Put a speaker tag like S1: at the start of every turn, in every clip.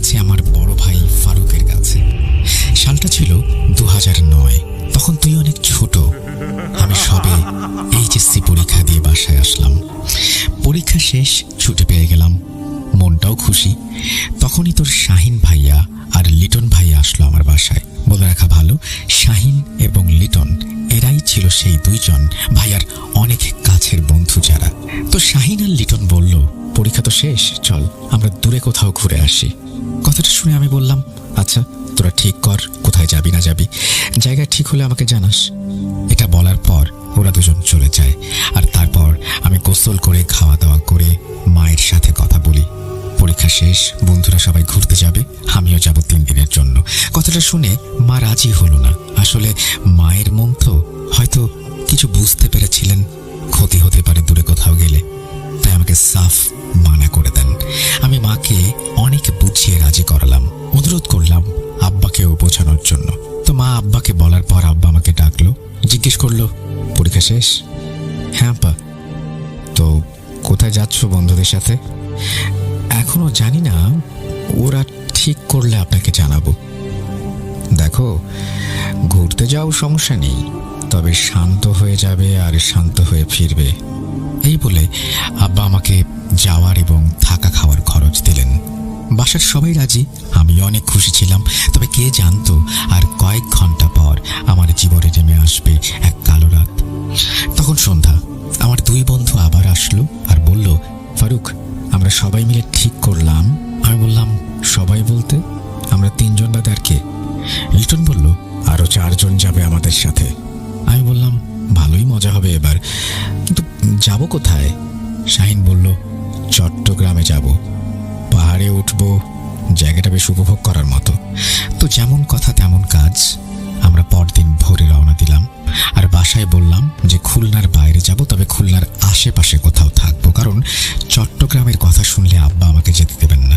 S1: যাচ্ছি আমার বড় ভাই ফারুকের কাছে। সালটা ছিল 2009। তখন তুই অনেক ছোট। আমি সবে এইচএসসি পরীক্ষা দিয়ে বাসায় আসলাম। পরীক্ষা শেষ, ছুটি পেয়ে গেলাম, মনটাও খুশি। তখনই তোর শাহিন ভাইয়া আর লিটন ভাইয়া আসলো আমার বাসায়। বলে রাখা ভালো, শাহিন এবং লিটন এরাই ছিল সেই দুইজন ভাইয়ার অনেক কাছের বন্ধু যারা। তো শাহিন আর লিটন বলল, পরীক্ষা তো শেষ, চল আমরা দূরে কোথাও ঘুরে আসি। কথাটা শুনে আমি বললাম, আচ্ছা তোরা ঠিক কর কোথায় যাবি না যাবি, জায়গা ঠিক হলে আমাকে জানাস। এটা বলার পর ওরা দুজন চলে যায়। আর তারপর আমি গোসল করে খাওয়া দাওয়া করে মায়ের সাথে কথা বলি। পরীক্ষা শেষ, বন্ধুরা সবাই ঘুরতে যাবে, আমিও যাব 3 দিনের জন্য। কথাটা শুনে মা রাজি হলো না। আসলে মায়ের মন তো হয়তো কিছু বুঝতে পেরেছিলেন ক্ষতি হতে পারে দূরে কোথাও গেলে, তাই আমাকে সাফ মানা করে দেন। আমি মাকে অনেক বুঝিয়ে রাজি করালাম, অনুরোধ করলাম আব্বাকেও বোঝানোর জন্য। তো মা আব্বাকে বলার পর আব্বা আমাকে ডাকলো, জিজ্ঞেস করলো, পরীক্ষা শেষ? হ্যাঁ আব্বা। তো কোথায় যাচ্ছ বন্ধুদের সাথে? এখনো জানি না, ওরা ঠিক করলে আপনাকে জানাবো। দেখো, ঘুরতে যাও সমস্যা নেই, তবে শান্ত হয়ে যাবে আর শান্ত হয়ে ফিরবে। এই বলে আব্বা আমাকে যাওয়ার এবং থাকা খাওয়ার খরচ দিলেন। বাসার সবাই রাজি, আমি অনেক খুশি ছিলাম। তবে কে জানতো আর কয়েক ঘন্টা পর আমার জীবনে নেমে আসবে এক কালো রাত। তখন সন্ধ্যা, আমার 2 বন্ধু আবার আসলো আর বলল, ফারুক আমরা সবাই মিলে ঠিক করলাম। আমি বললাম, সবাই বলতে আমরা 3 জন বাদে আর কে? লিটন বলল, আরো 4 জন যাবে আমাদের সাথে। আমি বললাম, ভালোই মজা হবে এবার, কিন্তু যাব কোথায়? শাহিন বলল, চট্টগ্রামে যাব, পাহাড়ে উঠবো, জায়গাটা বেশ উপভোগ করার মতো। তো যেমন কথা তেমন কাজ, আমরা পরদিন ভোরে রওনা দিলাম। আর বাসায় বললাম যে খুলনার বাইরে যাব, তবে খুলনার আশেপাশে কোথাও থাকবো, কারণ চট্টগ্রামের কথা শুনলে আব্বা আমাকে যেতে দেবেন না।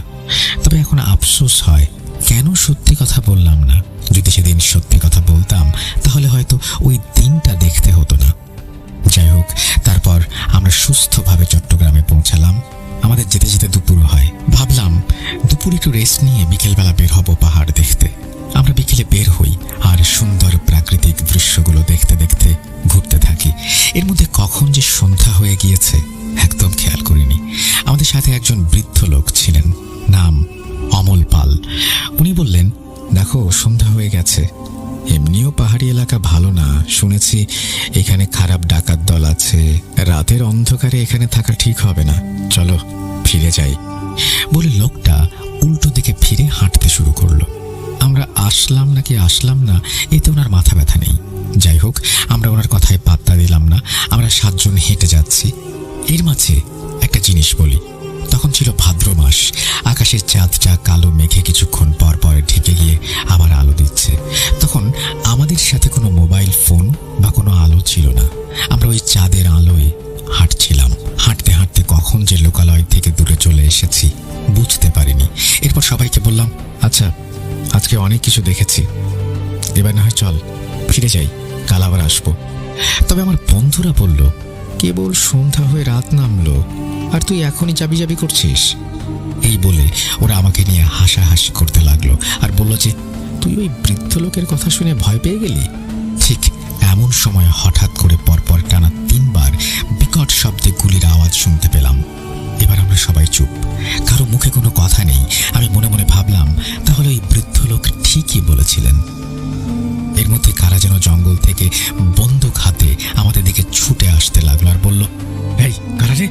S1: তবে এখন আফসোস হয়, কেন সত্যি কথা বললাম না। যদি সেদিন সত্যি কথা বলতাম তাহলে হয়তো ওই দিনটা দেখতে হতো না। যাই হোক, তারপর আমরা সুস্থভাবে চট্টগ্রামে পৌঁছালাম। আমাদের যেতে যেতে দুপুর হয়। ভাবলাম দুপুরে একটু রেস্ট নিয়ে বিকেলবেলা বের হব পাহাড় দেখতে। আমরা বিকেলে বের হই আর সুন্দর প্রাকৃতিক দৃশ্যগুলো দেখতে দেখতে ঘুরতে থাকি। এর মধ্যে কখন যে সন্ধ্যা হয়ে গিয়েছে একদম খেয়াল করিনি। আমাদের সাথে একজন বৃদ্ধ লোক ছিলেন, নাম অমল পাল। উনি বললেন, দেখো সন্ধ্যা হয়ে গেছে, এমনিও পাহাড়ি এলাকা ভালো না, শুনেছি এখানে খারাপ ডাকাত দল আছে, রাতের অন্ধকারে এখানে থাকা ঠিক হবে না, চলো ফিরে যাই। বলে লোকটা উল্টো দিকে ফিরে হাঁটতে শুরু করলো। আমরা আসলাম নাকি আসলাম না এতে ওনার মাথা ব্যথা নেই। যাই হোক, আমরা ওনার কথায় পাত্তা দিলাম না। আমরা 7 জন হেঁটে যাচ্ছি। এর মাঝে একটা জিনিস বলি, তখন ছিল ভাদ্র মাস। আকাশের চাঁদটা কালো মেঘে কিছুক্ষণ পর পর ঢেকে গিয়ে আবার আলো দিচ্ছে। তখন আমাদের সাথে কোনো মোবাইল ফোন বা কোনো আলো ছিল না। আমরা ওই চাঁদের আলোয় হাঁটছিলাম। হাঁটতে হাঁটতে কখন যে লোকালয় থেকে দূরে চলে এসেছি বুঝতে পারিনি। এরপর সবাইকে বললাম, আচ্ছা আজকে অনেক কিছু দেখেছি, এবার না হয় চল ফিরে যাই, কাল আবার আসবো। তবে আমার বন্ধুরা বলল, কেবল সন্ধ্যা হয়ে রাত নামলো আর তুই এখনই যাবি যাবি করছিস। এই বলে ওরা আমাকে নিয়ে হাসাহাসি করতে লাগলো আর বলল যে, তুই ওই বৃদ্ধ লোকের কথা শুনে ভয় পেয়ে গেলি। ঠিক এমন সময় হঠাৎ করে পরপর টানা 3 বার বিকট শব্দে গুলির আওয়াজ শুনতে পেলাম। এবার আমরা সবাই চুপ, কারো মুখে কোনো কথা নেই। আমি মনে মনে ভাবলাম, তাহলে ওই বৃদ্ধ লোক ঠিকই বলেছিলেন। এর মধ্যে কারা যেন জঙ্গল থেকে বন্দুক হাতে আমাদের দিকে ছুটে আসতে লাগলো আর বলল, এই কারা রে,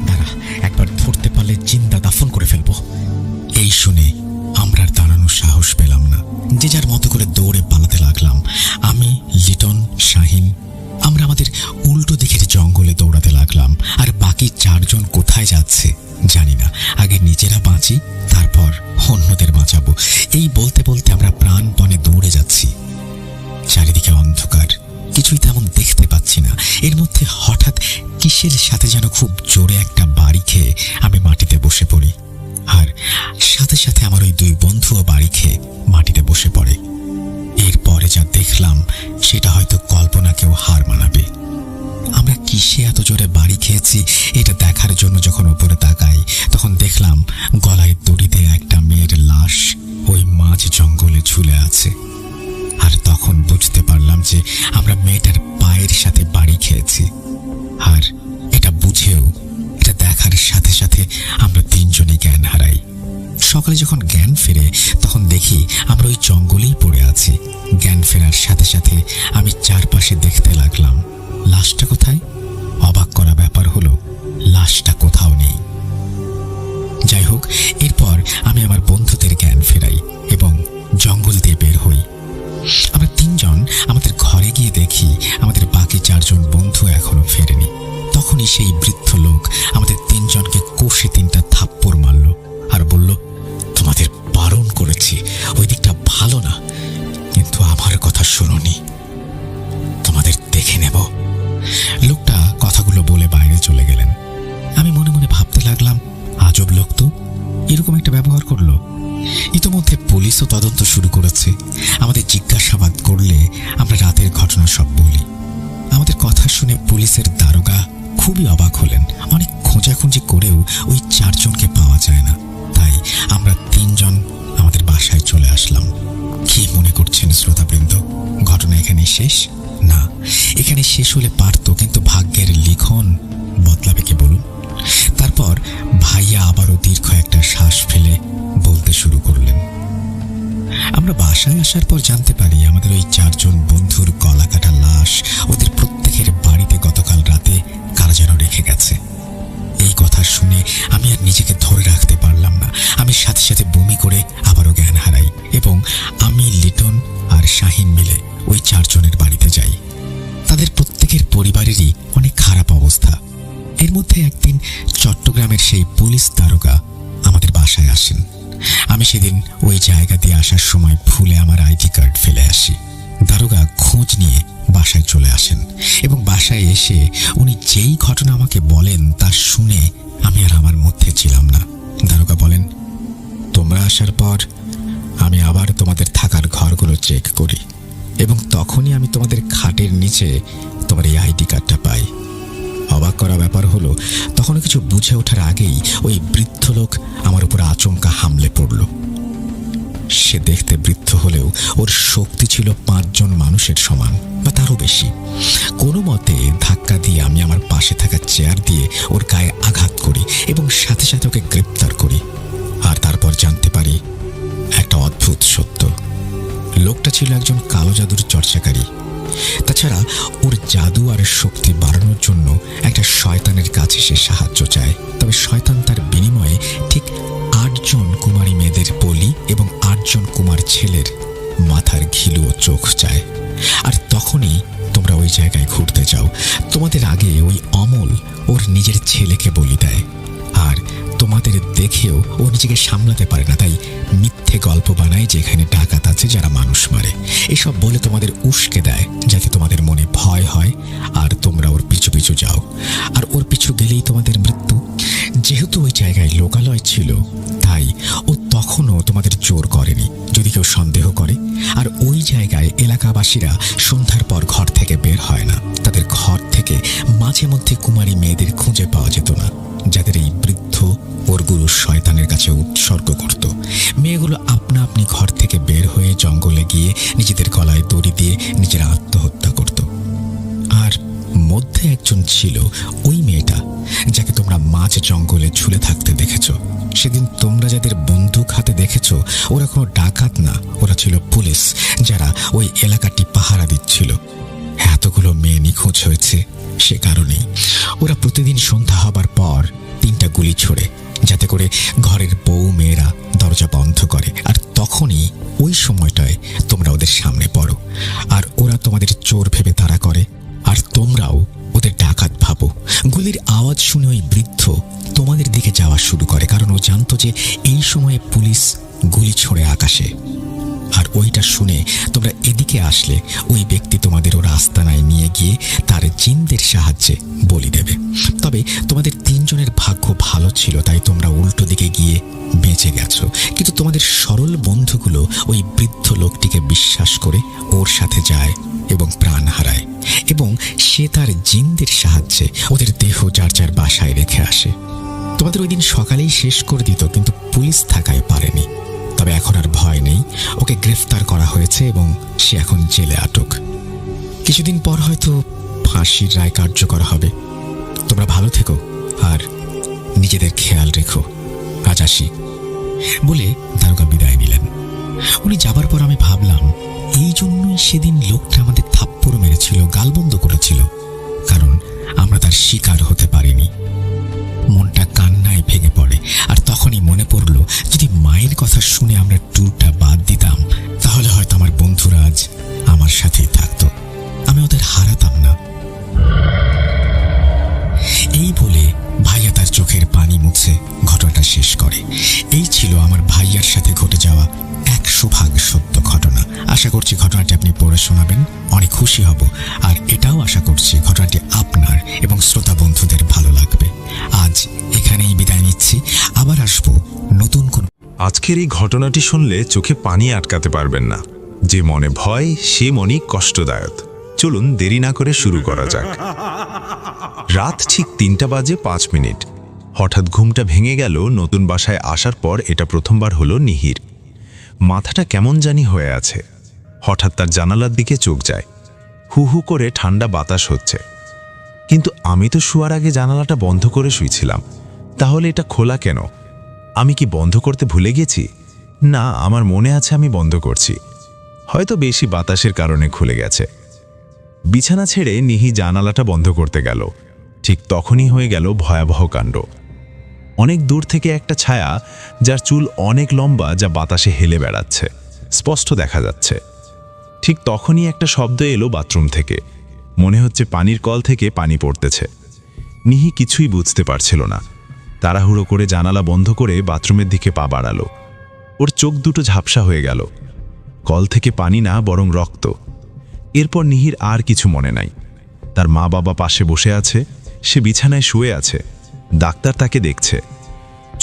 S1: দাঁড়া, একবার ধরতে পারলে জিন্দা দাফন করে ফেলবো। এই শুনে আমরা আর দাঁড়ানোর সাহস পেলাম না, যে যার মতো করে দৌড়ে পালাতে লাগলাম। আমি, লিটন, শাহিন, আমরা আমাদের উল্টো দিকের জঙ্গলে দৌড়াতে লাগলাম। আর বাকি 4 জন কোথায় যাচ্ছে জানি না। আগে নিজেরা বাঁচি, তারপর অন্যদের বাঁচাবো, এই বলতে বলতে আমরা প্রাণপণে দৌড়ে যাচ্ছি। চারিদিকে অন্ধকার, কিছুই তেমন দেখতে পাচ্ছি না। এর মধ্যে হঠাৎ কিসের সাথে যেন খুব জোরে একটা বাড়ি খেয়ে আমি মাটিতে বসে পড়ি। আর সাথে সাথে আমার ওই 2 বন্ধুও বাড়ি খেয়ে মাটিতে বসে পড়ে। এরপরে যা দেখলাম সেটা হয়তো কল্পনাকেও হার মানাবে। আমরা কিসে এত জোরে বাড়ি খেয়েছি এটা দেখার জন্য যখন উপরে তাকাই, তখন দেখলাম গলায় দড়িতে একটা মেয়ের লাশ আছে। আর তখন বুঝতে পারলাম যে আমরা মেয়েটার পায়ের সাথে বাড়ি খেয়েছি। আর এটা বুঝেও, এটা দেখার সাথে সাথে আমরা তিনজনই জ্ঞান হারাই। সকালে যখন জ্ঞান ফেরে তখন দেখি আমরা ওই জঙ্গলেই পড়ে আছি। জ্ঞান ফেরার সাথে সাথে আমি চারপাশে দেখতে লাগলাম, লাশটা কোথায়? অবাক করা ব্যাপার হলো, লাশটা কোথাও নেই। যাই হোক, এরপর আমি আমার বন্ধুদের জ্ঞান ফেরাই এবং জঙ্গল দিয়ে বের হই। আমরা তিনজন আমাদের ঘরে গিয়ে দেখি আমাদের বাকি চারজন বন্ধু এখনো ফেরেনি। তখনই সেই বৃদ্ধ লোক আমাদের তিনজনকে কষে 3টা থাপ্পড় মারল আর বলল, তোমাদের বারণ করেছি, ওই দিকটা ভালো না, কিন্তু আমার কথা শুনোনি, তোমাদের দেখে নেব। লোকটা কথাগুলো বলে বাইরে চলে গেলেন। আমি মনে মনে ভাবতে লাগলাম, আজব লোক তো, এরকম একটা ব্যবহার করলো। ইতোমধ্যে পুলিশও তদন্ত শুরু করেছে। আমাদের জিজ্ঞাসাবাদ করলে আমরা রাতের ঘটনা সব বলি। আমাদের কথা শুনে পুলিশের দারোগা খুবই অবাক হলেন। অনেক খোঁজাখুঁজি করেও ওই 4 জনকে পাওয়া যায় না। তাই আমরা 3 জন আমাদের বাসায় চলে আসলাম। কি মনে করছেন শ্রোতাবৃন্দ, ঘটনা এখানে শেষ? না, এখানে শেষ হলে পারতো, কিন্তু ভাগ্যের লিখন বদলাবে কে বলুন? তারপর ভাইয়া আবারও দীর্ঘ একটা শ্বাস ফেলে বলতে শুরু করলেন, আমরা বাসায় আসার পর জানতে পারি আমাদের ওই 4 জন বন্ধুর গলা কাটা লাশ ওদের প্রত্যেকের বাড়িতে গতকাল রাতে কারা যেন রেখে গেছে। এই কথা শুনে আমি আর নিজেকে ধরে রাখতে পারলাম না। আমি সাথে সাথে বমি করে আবারও জ্ঞান হারাই এবং আমি, লিটন আর শাহিন মিলে ওই 4 জনের বাড়িতে যাই। তাদের প্রত্যেকের পরিবারেরই অনেক খারাপ অবস্থা। এর মধ্যে একদিন চট্টগ্রামের সেই পুলিশ দারোগা আমাদের বাসায় আসেন। আমি সেদিন ওই জায়গা দিয়ে আসার সময় ভুলে আমার আইডি কার্ড ফেলে আসি। দারোগা খোঁজ নিয়ে বাসায় চলে আসেন এবং বাসায় এসে উনি যেই ঘটনা আমাকে বলেন তা শুনে আমি আর আমার মধ্যে ছিলাম না। দারোগা বলেন, তোমরা আসার পর আমি আবার তোমাদের থাকার ঘরগুলো চেক করি এবং তখনই আমি তোমাদের খাটের নিচে তোমার এই আইডি কার্ডটা পাই। অবাক করা ব্যাপার হলো, তখনও কিছু বুঝে ওঠার আগেই ওই বৃদ্ধ লোক আমার উপর আচমকা হামলে পড়ল। সে দেখতে বৃদ্ধ হলেও ওর শক্তি ছিল 5 জন মানুষের সমান বা তারও বেশি। কোনো মতে ধাক্কা দিয়ে আমি আমার পাশে থাকা চেয়ার দিয়ে ওর গায়ে আঘাত করি এবং সাথে সাথে ওকে গ্রেপ্তার করি। আর তারপর জানতে পারি একটা অদ্ভুত সত্য, লোকটা ছিল একজন কালো জাদুর চর্চাকারী। তাছাড়া ওর জাদু আর শক্তি বাড়ানোর জন্য একটা শয়তানের কাছে সে সাহায্য চায়। তবে শয়তান তার বিনিময়ে ঠিক 8 জন কুমারী মেয়েদের বলি এবং 8 জন কুমার ছেলের মাথার ঘিলু ও চোখ চায়। আর তখনই তোমরা ওই জায়গায় ঘুরতে যাও। তোমাদের আগে ওই অমল ওর নিজের ছেলেকে বলি দেয়। আর তোমাদের দেখেও ও নিজেকে সামলাতে পারে না, তাই মিথ্যে গল্প বানায় যেখানে ডাকাত আছে যারা মানুষ মারে। এসব বলে তোমাদের উস্কে দেয় যাতে তোমাদের মনে ভয় হয় আর তোমরা ওর পিছু পিছু যাও। আর ওর পিছু গেলেই তোমাদের মৃত্যু। যেহেতু ওই জায়গায় লোকালয় ছিল তাই ও তখনও তোমাদের জোর করেনি যদি কেউ সন্দেহ করে। আর ওই জায়গায় এলাকাবাসীরা সন্ধ্যার পর ঘর থেকে বের হয় না। তাদের ঘর থেকে মাঝে মধ্যে কুমারী মেয়েদের খুঁজে পাওয়া যেত না, যাদের এই বৃদ্ধ ওর গুরু শয়তানের কাছে উৎসর্গ করত। মেয়েগুলো আপনা আপনি ঘর থেকে বের হয়ে জঙ্গলে গিয়ে নিজেদের গলায় দড়ি দিয়ে নিজেরা আত্মহত্যা করত। আর মধ্যে একজন ছিল ওই মেয়েটা যাকে তোমরা মাঝ জঙ্গলে ঝুলে থাকতে দেখেছ। সেদিন তোমরা যাদের বন্দুক হাতে দেখেছ ওরা কোনো ডাকাত না, ওরা ছিল পুলিশ যারা ওই এলাকাটি পাহারা দিচ্ছিল। এতগুলো মেয়ে নিখোঁজ হয়েছে সে কারণেই ওরা প্রতিদিন সন্ধ্যা হবার পর 3টা গুলি ছোড়ে, যাতে করে ঘরের বউ মেয়েরা দরজা বন্ধ করে। আর তখনই ওই সময়টায় তোমরা ওদের সামনে পড়ো আর ওরা তোমাদের চোর ভেবে তাড়া করে আর তোমরাও ওদের ডাকাত ভাবো। গুলির আওয়াজ শুনে ওই বৃদ্ধ তোমাদের দিকে যাওয়া শুরু করে, কারণ ও জানতো যে এই সময়ে পুলিশ গুলি ছোড়ে আকাশে। আর ওইটা শুনে তোমরা এদিকে আসলে ওই ব্যক্তি তোমাদের ওর আস্তানায় নিয়ে গিয়ে তার জিনদের সাহায্যে বলি দেবে। তবে তোমাদের 3 জনের ভাগ্য ভালো ছিল, তাই তোমরা উল্টো দিকে গিয়ে বেঁচে গেছো। কিন্তু তোমাদের সরল বন্ধুগুলো ওই বৃদ্ধ লোকটিকে বিশ্বাস করে ওর সাথে যায় এবং প্রাণ হারায় এবং সে তার জিনদের সাহায্যে ওদের দেহ যার যার বাসায় রেখে আসে। তোমাদের ওই দিন সকালেই শেষ করে দিত, কিন্তু পুলিশ থাকায় পারেনি। তবে এখন আর ভয় নেই, ওকে গ্রেফতার করা হয়েছে এবং সে এখন জেলে আটক। কিছুদিন পর হয়তো ফাঁসির রায় কার্যকর হবে। তোমরা ভালো থেকো আর নিজেদের খেয়াল রেখো। আজ আসি বলে দারোগা বিদায় নিলেন। উনি যাবার পর আমি ভাবলাম, এই জন্যই সেদিন লোকটা আমাদের থাপ্পড় মেরেছিল, গালবন্ধ করেছিল, কারণ আমরা তার শিকার হতে পারিনি। মনটা কান্নায় ভেঙে পড়ে। আর তখনই মনে পড়ল, যদি মায়ের কথা শুনে আমরা ট্যুরটা বাদ দিতাম, তাহলে হয়তো আমার বন্ধুরা আজ আমার সাথেই থাকতো, আমি ওদের হারাতাম না। এই বলে ভাইয়া তার চোখের পানি মুছে ঘটনাটা শেষ করে। এই ছিল আমার ভাইয়ার সাথে ঘটে যাওয়া 100% সত্য ঘটনা। আশা করছি ঘটনাটি আপনি পড়ে শোনাবেন, অনেক খুশি হব। আর এটাও আশা করছি ঘটনাটি আপনার এবং শ্রোতা বন্ধুদের ভালো লাগবে। আজ এখানেই বিদায় নিচ্ছি, আবার আসবো নতুন কোন।
S2: আজকের এই ঘটনাটি শুনলে চোখে পানি আটকাতে পারবেন না। যে মনে ভয় সে মনই কষ্টদায়ক। চলুন দেরি না করে শুরু করা যাক। রাত ঠিক 3:05। হঠাৎ ঘুমটা ভেঙে গেল। নতুন বাসায় আসার পর এটা প্রথমবার হলো নিহির। মাথাটা কেমন জানি হয়ে আছে। হঠাৎ তার জানালার দিকে চোখ যায়। হু হু করে ঠান্ডা বাতাস হচ্ছে, কিন্তু আমি তো শোয়ার আগে জানালাটা বন্ধ করে শুয়েছিলাম। তাহলে এটা খোলা কেন? আমি কি বন্ধ করতে ভুলে গেছি? না, আমার মনে আছে আমি বন্ধ করছি। হয়তো বেশি বাতাসের কারণে খুলে গেছে। বিছানা ছেড়ে নিহি জানালাটা বন্ধ করতে গেল। ঠিক তখনই হয়ে গেল ভয়াবহ কাণ্ড। অনেক দূর থেকে একটা ছায়া, যার চুল অনেক লম্বা, যা বাতাসে হেলে বেড়াচ্ছে, স্পষ্ট দেখা যাচ্ছে। ঠিক তখনই একটা শব্দ এলো বাথরুম থেকে। মনে হচ্ছে পানির কল থেকে পানি পড়তেছে। নিহি কিছুই বুঝতে পারছিল না। তাড়াহুড়ো করে জানালা বন্ধ করে বাথরুমের দিকে পা বাড়ালো। ওর চোখ দুটো ঝাপসা হয়ে গেল। কল থেকে পানি না, বরং রক্ত। এরপর নিহির আর কিছু মনে নাই। তার মা বাবা পাশে বসে আছে, সে বিছানায় শুয়ে আছে, ডাক্তার তাকে দেখছে।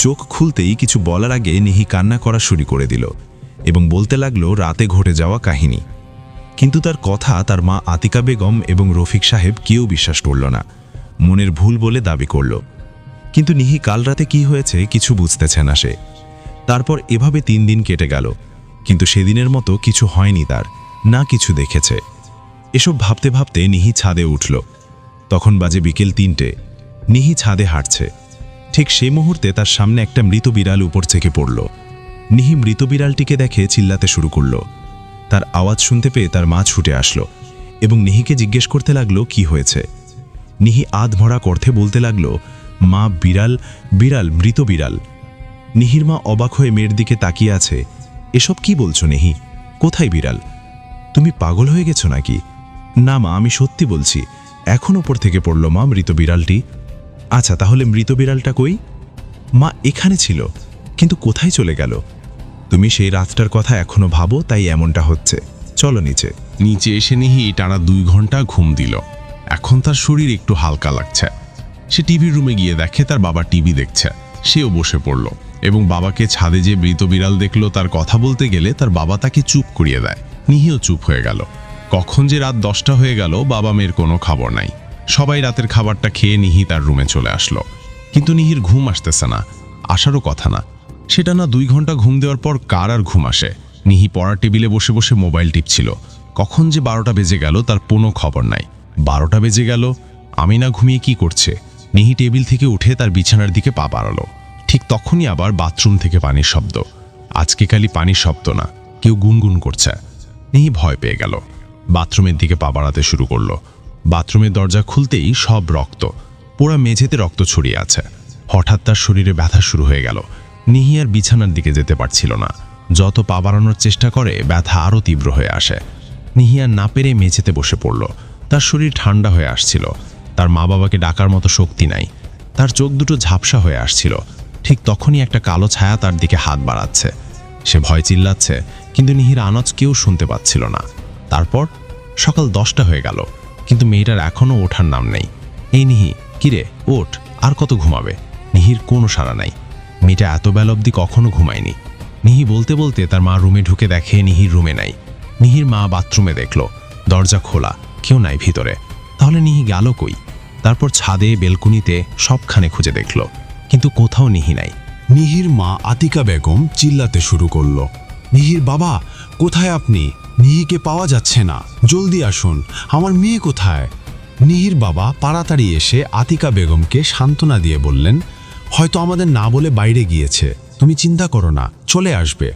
S2: চোখ খুলতেই কিছু বলার আগে নিহি কান্না করা শুরু করে দিল এবং বলতে লাগলো রাতে ঘটে যাওয়া কাহিনী। কিন্তু তার কথা তার মা আতিকা বেগম এবং রফিক সাহেব কেউ বিশ্বাস করল না। মনের ভুল বলে দাবি করল। কিন্তু নিহি কাল রাতে কি হয়েছে কিছু বুঝতেছে না সে। তারপর এভাবে 3 দিন কেটে গেল, কিন্তু সেদিনের মতো কিছু হয়নি তার, না কিছু দেখেছে। এসব ভাবতে ভাবতে নিহি ছাদে উঠল। তখন বাজে বিকেল 3টে। নিহি ছাদে হাঁটছে। ঠিক সেই মুহূর্তে তার সামনে একটা মৃত বিড়াল উপর থেকে পড়ল। নিহি মৃত বিড়ালটিকে দেখে চিল্লাতে শুরু করল। তার আওয়াজ শুনতে পেয়ে তার মা ছুটে আসলো এবং নিহিকে জিজ্ঞেস করতে লাগলো কি হয়েছে। নিহি আধমরা কণ্ঠে বলতে লাগলো, মা, বিড়াল, বিড়াল, মৃত বিড়াল। নিহির মা অবাক হয়ে মেয়ের দিকে তাকিয়ে আছে। এসব কি বলছো নিহি? কোথায় বিড়াল? তুমি পাগল হয়ে গেছো নাকি? না মা, আমি সত্যি বলছি, এখন ওপর থেকে পড়ল মা মৃত বিড়ালটি। আচ্ছা, তাহলে মৃত বিড়ালটা কই? মা, এখানে ছিল, কিন্তু কোথায় চলে গেল? তুমি সেই রাতটার কথা এখনো ভাবো, তাই এমনটা হচ্ছে। চলো নিচে।
S3: নিচে এসে নিহি টানা 2 ঘন্টা ঘুম দিল। এখন তার শরীর একটু হালকা লাগছে। সে টিভি রুমে গিয়ে দেখে তার বাবা টিভি দেখছে। সেও বসে পড়ল এবং বাবাকে ছাদে যে মৃত বিড়াল দেখলো তার কথা বলতে গেলে তার বাবা তাকে চুপ করিয়ে দেয়। নিহিও চুপ হয়ে গেল। কখন যে রাত 10টা হয়ে গেল, বাবা মেয়ের কোনো খবর নাই। সবাই রাতের খাবারটা খেয়ে নিহি তার রুমে চলে আসলো। কিন্তু নিহির ঘুম আসতেছে না, আসারও কথা না। সেটা না 2 ঘন্টা ঘুম দেওয়ার পর কার আর ঘুম আসে? নিহি পড়ার টেবিলে বসে বসে মোবাইল টিপছিল। কখন যে 12টা বেজে গেল তার কোনো খবর নাই। 12টা বেজে গেল, আমি না ঘুমিয়ে কি করছে? নিহি টেবিল থেকে উঠে তার বিছানার দিকে পা বাড়ালো। ঠিক তখনই আবার বাথরুম থেকে পানির শব্দ। আজকে খালি পানির শব্দ না, কেউ গুনগুন করছে। নিহি ভয় পেয়ে গেল। বাথরুমের দিকে পা বাড়াতে শুরু করলো। বাথরুমের দরজা খুলতেই সব রক্ত, পোড়া মেঝেতে রক্ত ছড়িয়ে আছে। হঠাৎ তার শরীরে ব্যথা শুরু হয়ে গেল। নিহি আর বিছানার দিকে যেতে পারছিল না। যত পা বাড়ানোর চেষ্টা করে ব্যথা আরও তীব্র হয়ে আসে। নিহি আর না পেরে মেঝেতে বসে পড়ল। তার শরীর ঠান্ডা হয়ে আসছিল। তার মা বাবাকে ডাকার মতো শক্তি নাই। তার চোখ দুটো ঝাপসা হয়ে আসছিল। ঠিক তখনই একটা কালো ছায়া তার দিকে হাত বাড়াচ্ছে। সে ভয় চিল্লাচ্ছে, কিন্তু নিহির আওয়াজ কেউ শুনতে পাচ্ছিল না। তারপর সকাল 10টা হয়ে গেল, কিন্তু মেয়েটার এখনও ওঠার নাম নেই। এই নিহি, কিরে ওঠ, আর কত ঘুমাবে? নিহির কোনো সাড়া নাই। মেয়েটা এত বেলা অবধি কখনো ঘুমায়নি। নিহি বলতে বলতে তার মা রুমে ঢুকে দেখে নিহির রুমে নাই। নিহির মা বাথরুমে দেখল দরজা খোলা, কেউ নাই ভিতরে। তাহলে নিহি গেল কই? তারপর ছাদে, বেলকুনিতে সবখানে খুঁজে দেখল, কিন্তু কোথাও নিহি নাই।
S4: নিহির মা আতিকা বেগম চিল্লাতে শুরু করলো, নিহির বাবা কোথায় আপনি? নিহিকে পাওয়া যাচ্ছে না, জলদি আসুন, আমার মেয়ে কোথায়? নিহির বাবা তাড়াতাড়ি এসে আতিকা বেগমকে সান্ত্বনা দিয়ে বললেন, হয়তো আমাদের না বলে বাইরে গিয়েছে, তুমি চিন্তা করো না, চলে আসবে।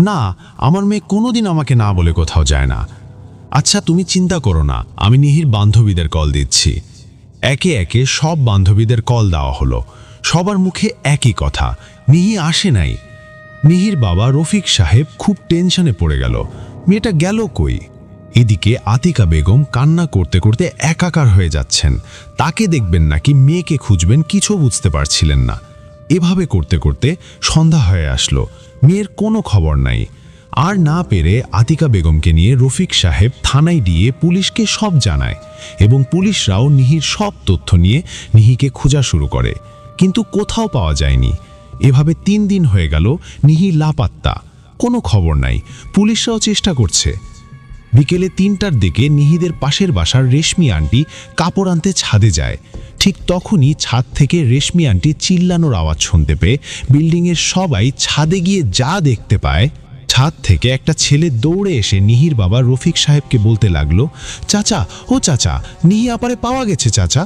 S4: না, আমার মেয়ে কোনোদিন আমাকে না বলে কোথাও যায় না। আচ্ছা তুমি চিন্তা করো না, আমি নিহির বান্ধবীদের কল দিচ্ছি। একে একে সব বান্ধবীদের কল দেওয়া হলো। সবার মুখে একই কথা, নিহি আসে নাই। নিহির বাবা রফিক সাহেব খুব টেনশনে পড়ে গেল, মেয়েটা গেল কই? এদিকে আতিকা বেগম কান্না করতে করতে একাকার হয়ে যাচ্ছেন। তাকে দেখবেন নাকি মেয়েকে খুঁজবেন কিছু বুঝতে পারছিলেন না। এভাবে করতে করতে সন্ধ্যা হয়ে আসলো, মেয়ের কোনো খবর নাই। আর না পেরে আতিকা বেগমকে নিয়ে রফিক সাহেব থানায় গিয়ে পুলিশকে সব জানায় এবং পুলিশরাও নিহির সব তথ্য নিয়ে নিহিকে খোঁজা শুরু করে, কিন্তু কোথাও পাওয়া যায়নি। এভাবে 3 দিন হয়ে গেল, নিহি লাপাত্তা, কোনো খবর নাই। পুলিশরাও চেষ্টা করছে। বিকেলে 3টার দিকে নিহিদের পাশের বাসার রেশমি আন্টি কাপড় আনতে ছাদে যায়। ঠিক তখনই ছাদ থেকে রেশমি আন্টি চিল্লানোর আওয়াজ শুনতে পেয়ে বিল্ডিংয়ের সবাই ছাদে গিয়ে যা দেখতে পায়, ছাদ থেকে একটা ছেলে দৌড়ে এসে নিহির বাবা রফিক সাহেবকে বলতে লাগলো, চাচা, ও চাচা, নিহি আপারে পাওয়া গেছে চাচা।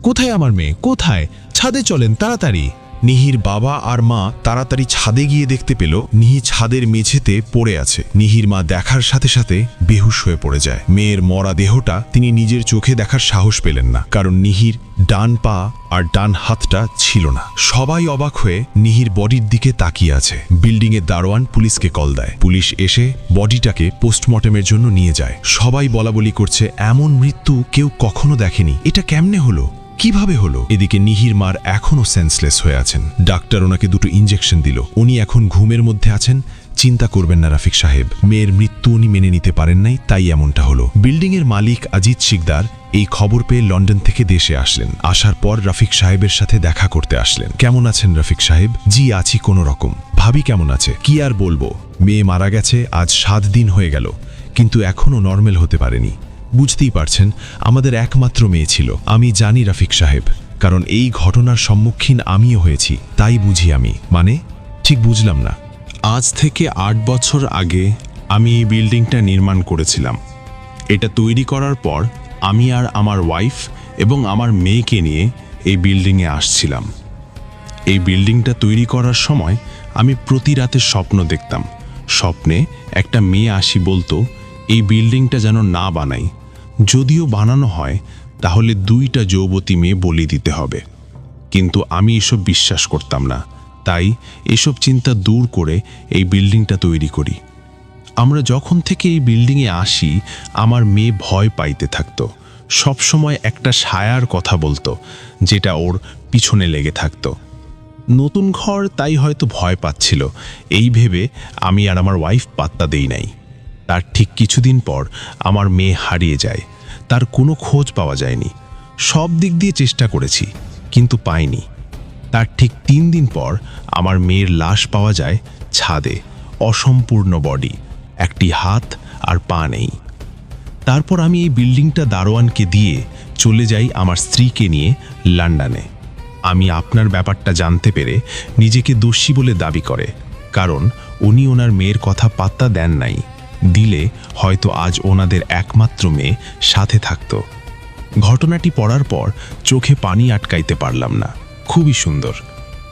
S4: কোথায় আমার মেয়ে, কোথায়? ছাদে চলেন তাড়াতাড়ি।
S2: নিহির বাবা আর মা তাড়াতাড়ি ছাদে গিয়ে দেখতে পেল নিহি ছাদের মেঝেতে পড়ে আছে। নিহির মা দেখার সাথে সাথে বেহুশ হয়ে পড়ে যায়। মেয়ের মরা দেহটা তিনি নিজের চোখে দেখার সাহস পেলেন না, কারণ নিহির ডান পা আর ডান হাতটা ছিল না। সবাই অবাক হয়ে নিহির বডির দিকে তাকিয়ে আছে। বিল্ডিংয়ের দারোয়ান পুলিশকে কল দেয়। পুলিশ এসে বডিটাকে পোস্টমর্টেমের জন্য নিয়ে যায়। সবাই বলাবলি করছে, এমন মৃত্যু কেউ কখনো দেখেনি, এটা কেমনে হলো, কিভাবে হলো? এদিকে নিহির মার এখনো সেন্সলেস হয়ে আছেন। ডাক্তার ওনাকে 2টো ইঞ্জেকশন দিল, উনি এখন ঘুমের মধ্যে আছেন। চিন্তা করবেন না রফিক সাহেব, মেয়ের মৃত্যু উনি মেনে নিতে পারেন নাই, তাই এমনটা হলো। বিল্ডিংয়ের মালিক আজিজ শিকদার এই খবর পেয়ে লন্ডন থেকে দেশে আসলেন। আসার পর রফিক সাহেবের সাথে দেখা করতে আসলেন। কেমন আছেন রফিক সাহেব? জি আছি কোনো রকম। ভাবি কেমন আছে? কি আর বলবো, মেয়ে মারা গেছে আজ 7 দিন হয়ে গেল, কিন্তু এখনো নর্মাল হতে পারেনি। বুঝতেই পারছেন, আমাদের একমাত্র মেয়ে ছিল। আমি জানি রফিক সাহেব, কারণ এই ঘটনার সম্মুখীন আমিও হয়েছি, তাই বুঝি আমি। মানে ঠিক বুঝলাম না।
S3: আজ থেকে 8 বছর আগে আমি এই বিল্ডিংটা নির্মাণ করেছিলাম। এটা তৈরি করার পর আমি আর আমার ওয়াইফ এবং আমার মেয়েকে নিয়ে এই বিল্ডিংয়ে আসছিলাম। এই বিল্ডিংটা তৈরি করার সময় আমি প্রতি রাতে স্বপ্ন দেখতাম। স্বপ্নে একটা মেয়ে আসি বলতো, এই বিল্ডিংটা যেন না বানাই, যদিও বানানো হয় তাহলে 2টা যৌবতী মেয়ে বলি দিতে হবে। কিন্তু আমি এসব বিশ্বাস করতাম না, তাই এসব চিন্তা দূর করে এই বিল্ডিংটা তৈরি করি। আমরা যখন থেকে এই বিল্ডিংয়ে আসি, আমার মেয়ে ভয় পাইতে থাকতো। সবসময় একটা ছায়ার কথা বলতো, যেটা ওর পিছনে লেগে থাকতো। নতুন ঘর তাই হয়তো ভয় পাচ্ছিল, এই ভেবে আমি আর আমার ওয়াইফ পাত্তা দেই নাই। তার ঠিক কিছুদিন পর আমার মেয়ে হারিয়ে যায়। তার কোনো খোঁজ পাওয়া যায়নি। সব দিক দিয়ে চেষ্টা করেছি, কিন্তু পাইনি। তার ঠিক 3 দিন পর আমার মেয়ের লাশ পাওয়া যায় ছাদে, অসম্পূর্ণ বডি, একটি হাত আর পা নেই। তারপর আমি এই বিল্ডিংটা দারোয়ানকে দিয়ে চলে যাই আমার স্ত্রীকে নিয়ে লন্ডনে। আমি আপনার ব্যাপারটা জানতে পেরে নিজেকে দোষী বলে দাবি করে, কারণ উনি ওনার মেয়ের কথা পাত্তা দেন নাই। দিলে হয়তো আজ ওনাদের একমাত্র মেয়ে সাথে থাকতো। ঘটনাটি পড়ার পর চোখে পানি আটকাইতে পারলাম না। খুবই সুন্দর।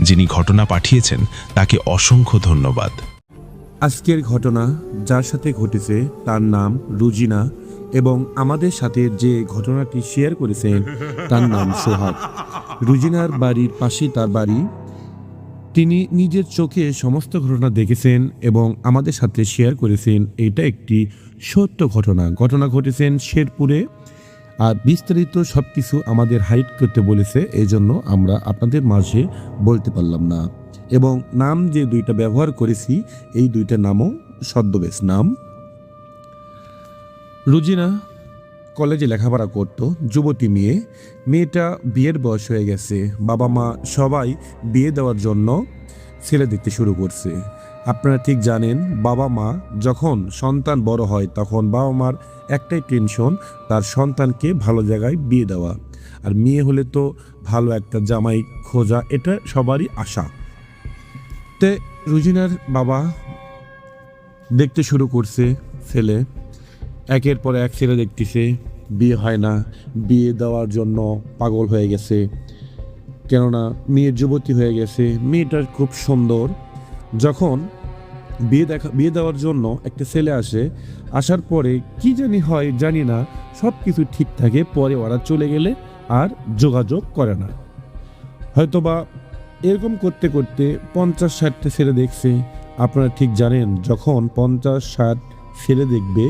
S3: যিনি ঘটনা পাঠিয়েছেন তাকে অসংখ্য ধন্যবাদ।
S5: আজকের ঘটনা যার সাথে ঘটেছে তার নাম রুজিনা, এবং আমাদের সাথে যে ঘটনাটি শেয়ার করেছেন তার নাম সোহাগ। রুজিনার বাড়ির পাশেই তার বাড়ি। তিনি নিজের চোখে সমস্ত ঘটনা দেখেছেন এবং আমাদের সাথে শেয়ার করেছেন। এটা একটি সত্য ঘটনা ঘটেছেন শেরপুরে। আর বিস্তারিত সব কিছু আমাদের হাইড করতে বলেছে, এই জন্য আমরা আপনাদের মাঝে বলতে পারলাম না। এবং নাম যে 2টা ব্যবহার করেছি, এই 2টা নামও ছদ্মবেশ নাম। রুজিনা কলেজে লেখাপড়া করত, যুবতী মেয়েটা বিয়ের বয়স হয়ে গেছে। বাবা মা সবাই বিয়ে দেওয়ার জন্য ছেলে দেখতে শুরু করছে। আপনারা ঠিক জানেন, বাবা মা যখন সন্তান বড় হয় তখন বাবা মার একটাই টেনশন, তার সন্তানকে ভালো জায়গায় বিয়ে দেওয়া। আর মেয়ে হলে তো ভালো একটা জামাই খোঁজা, এটা সবারই আশা। তে রুজিনার বাবা দেখতে শুরু করছে ছেলে, একের পর এক ছেলে দেখতেছে, বিয়ে হয় না, বিয়ে দেওয়ার জন্য পাগল হয়ে গেছে, কেননা মেয়ের যুবতী হয়ে গেছে, মেয়েটার খুব সুন্দর। যখন বিয়ে দেওয়ার জন্য একটা ছেলে আসে, আসার পরে কি জানি হয় জানি না, সব কিছু ঠিক থাকে, পরে ওরা চলে গেলে আর যোগাযোগ করে না। হয়তোবা এরকম করতে করতে 50-60টা ছেলে দেখছে। আপনারা ঠিক জানেন, যখন 50-60 ছেলে দেখবে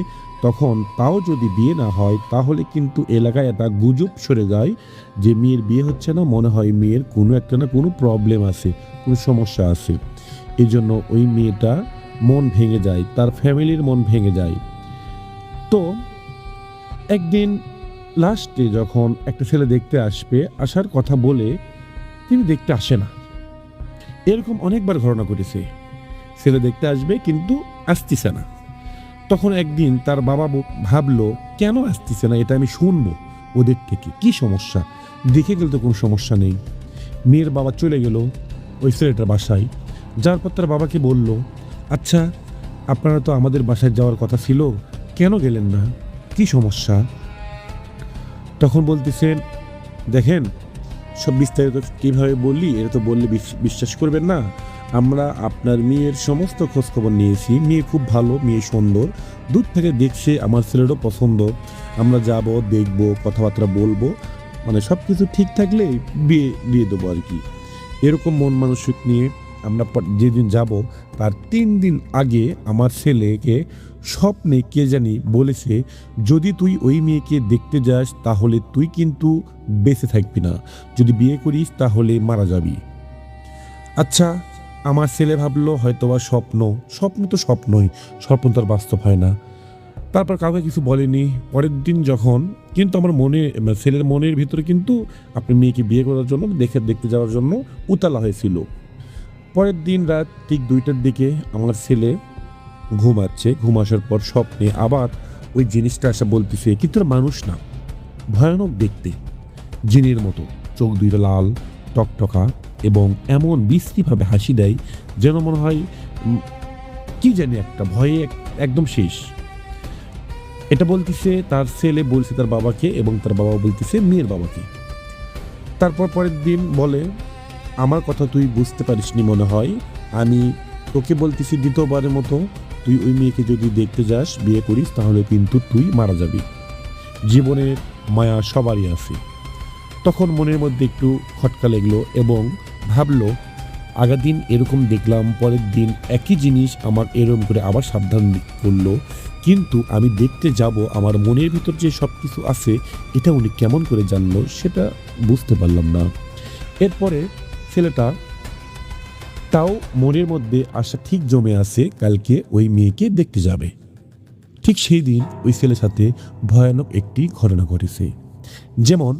S5: তখন তাও যদি বিয়ে না হয়, তাহলে কিন্তু এলাকায় একটা গুজব সরে যায় যে মেয়ের বিয়ে হচ্ছে না, মনে হয় মেয়ের কোনো একটা না কোনো প্রবলেম আছে, কোনো সমস্যা আছে। এই জন্য ওই মেয়েটা মন ভেঙে যায়, তার ফ্যামিলির মন ভেঙে যায়। তো একদিন লাস্টে যখন একটা ছেলে দেখতে আসবে, আসার কথা বলে তিনি দেখতে আসে না। এরকম অনেকবার ঘটনা ঘটেছে, ছেলে দেখতে আসবে কিন্তু আসতেছে না। তখন একদিন তার বাবা ভাবলো, কেন আসতেছে না, এটা আমি শুনবো ওদের থেকে, কি সমস্যা, দেখে গেলে তো কোনো সমস্যা নেই। মেয়ের বাবা চলে গেল ওই ছেলেটার বাসায়, যার পর তার বাবাকে বলল, আচ্ছা আপনারা তো আমাদের বাসায় যাওয়ার কথা ছিল, কেন গেলেন না, কি সমস্যা? তখন বলতেছেন, দেখেন সব বিস্তারিত কীভাবে বললি, এটা তো বললে বিশ্বাস করবেন না। আমরা আপনার মেয়ের সমস্ত খোঁজখবর নিয়েছি, মেয়ে খুব ভালো, মেয়ে সুন্দর, দূর থেকে দেখছে আমার ছেলেরও পছন্দ, আমরা যাব, দেখব, কথাবার্তা বলবো, মানে সব কিছু ঠিক থাকলে বিয়ে দিয়ে দেবো আর কি। এরকম মন মানসিক নিয়ে আমরা যেদিন যাব তার 3 দিন আগে আমার ছেলেকে স্বপ্নে কে জানি বলেছে, যদি তুই ওই মেয়েকে দেখতে যাস তাহলে তুই কিন্তু বেঁচে থাকবি না, যদি বিয়ে করিস তাহলে মারা যাবি। আচ্ছা, আমার ছেলে ভাবলো হয়তোবা স্বপ্ন, স্বপ্ন তো স্বপ্নই, স্বপ্ন তো আর বাস্তব হয় না। তারপর কাউকে কিছু বলেনি। পরের দিন যখন কিন্তু আমার ছেলের মনের ভিতরে কিন্তু আপনি মেয়েকে বিয়ে করার জন্য দেখতে যাওয়ার জন্য উতালা হয়েছিল। পরের দিন রাত ঠিক 2টার দিকে আমার ছেলে ঘুমাচ্ছে, ঘুম আসার পর স্বপ্নে আবার ওই জিনিসটা আসা বলতেছে, কিন্তু মানুষ না, ভয়ানক দেখতে, জিনের মতো, চোখ দুইটা লাল টকটকা এবং এমন বিশ্রীভাবে হাসি দেয় যেন মনে হয় কি জানি একটা ভয়ে একদম শেষ। এটা বলতেছে তার ছেলে, বলছে তার বাবাকে, এবং তার বাবা বলতেছে মেয়ের বাবাকে। তারপর পরের দিন বলে, আমার কথা তুই বুঝতে পারিসনি মনে হয়, আমি তোকে বলতেছি দ্বিতীয়বারের মতো, তুই ওই মেয়েকে যদি দেখতে যাস, বিয়ে করিস, তাহলে কিন্তু তুই মারা যাবি, জীবনের মায়া সবারই আছে। তখন মনের মধ্যে একটু খটকা লাগলো এবং ভাবলো, আগের দিন এরকম দেখলাম, পরের দিন একই জিনিস আমার এরকম করে আবার সাবধান করলো, কিন্তু আমি দেখতে যাব, আমার মনের ভিতর যে সব কিছু আছে এটা উনি কেমন করে জানলো সেটা বুঝতে পারলাম না। এরপরে ছেলেটা তাও মনের মধ্যে আশা ঠিক জমে আছে, কালকে ওই মেয়েকে দেখতে যাবে। ঠিক সেই দিন ওই ছেলের সাথে ভয়ানক একটি ঘটনা ঘটেছে। যেমন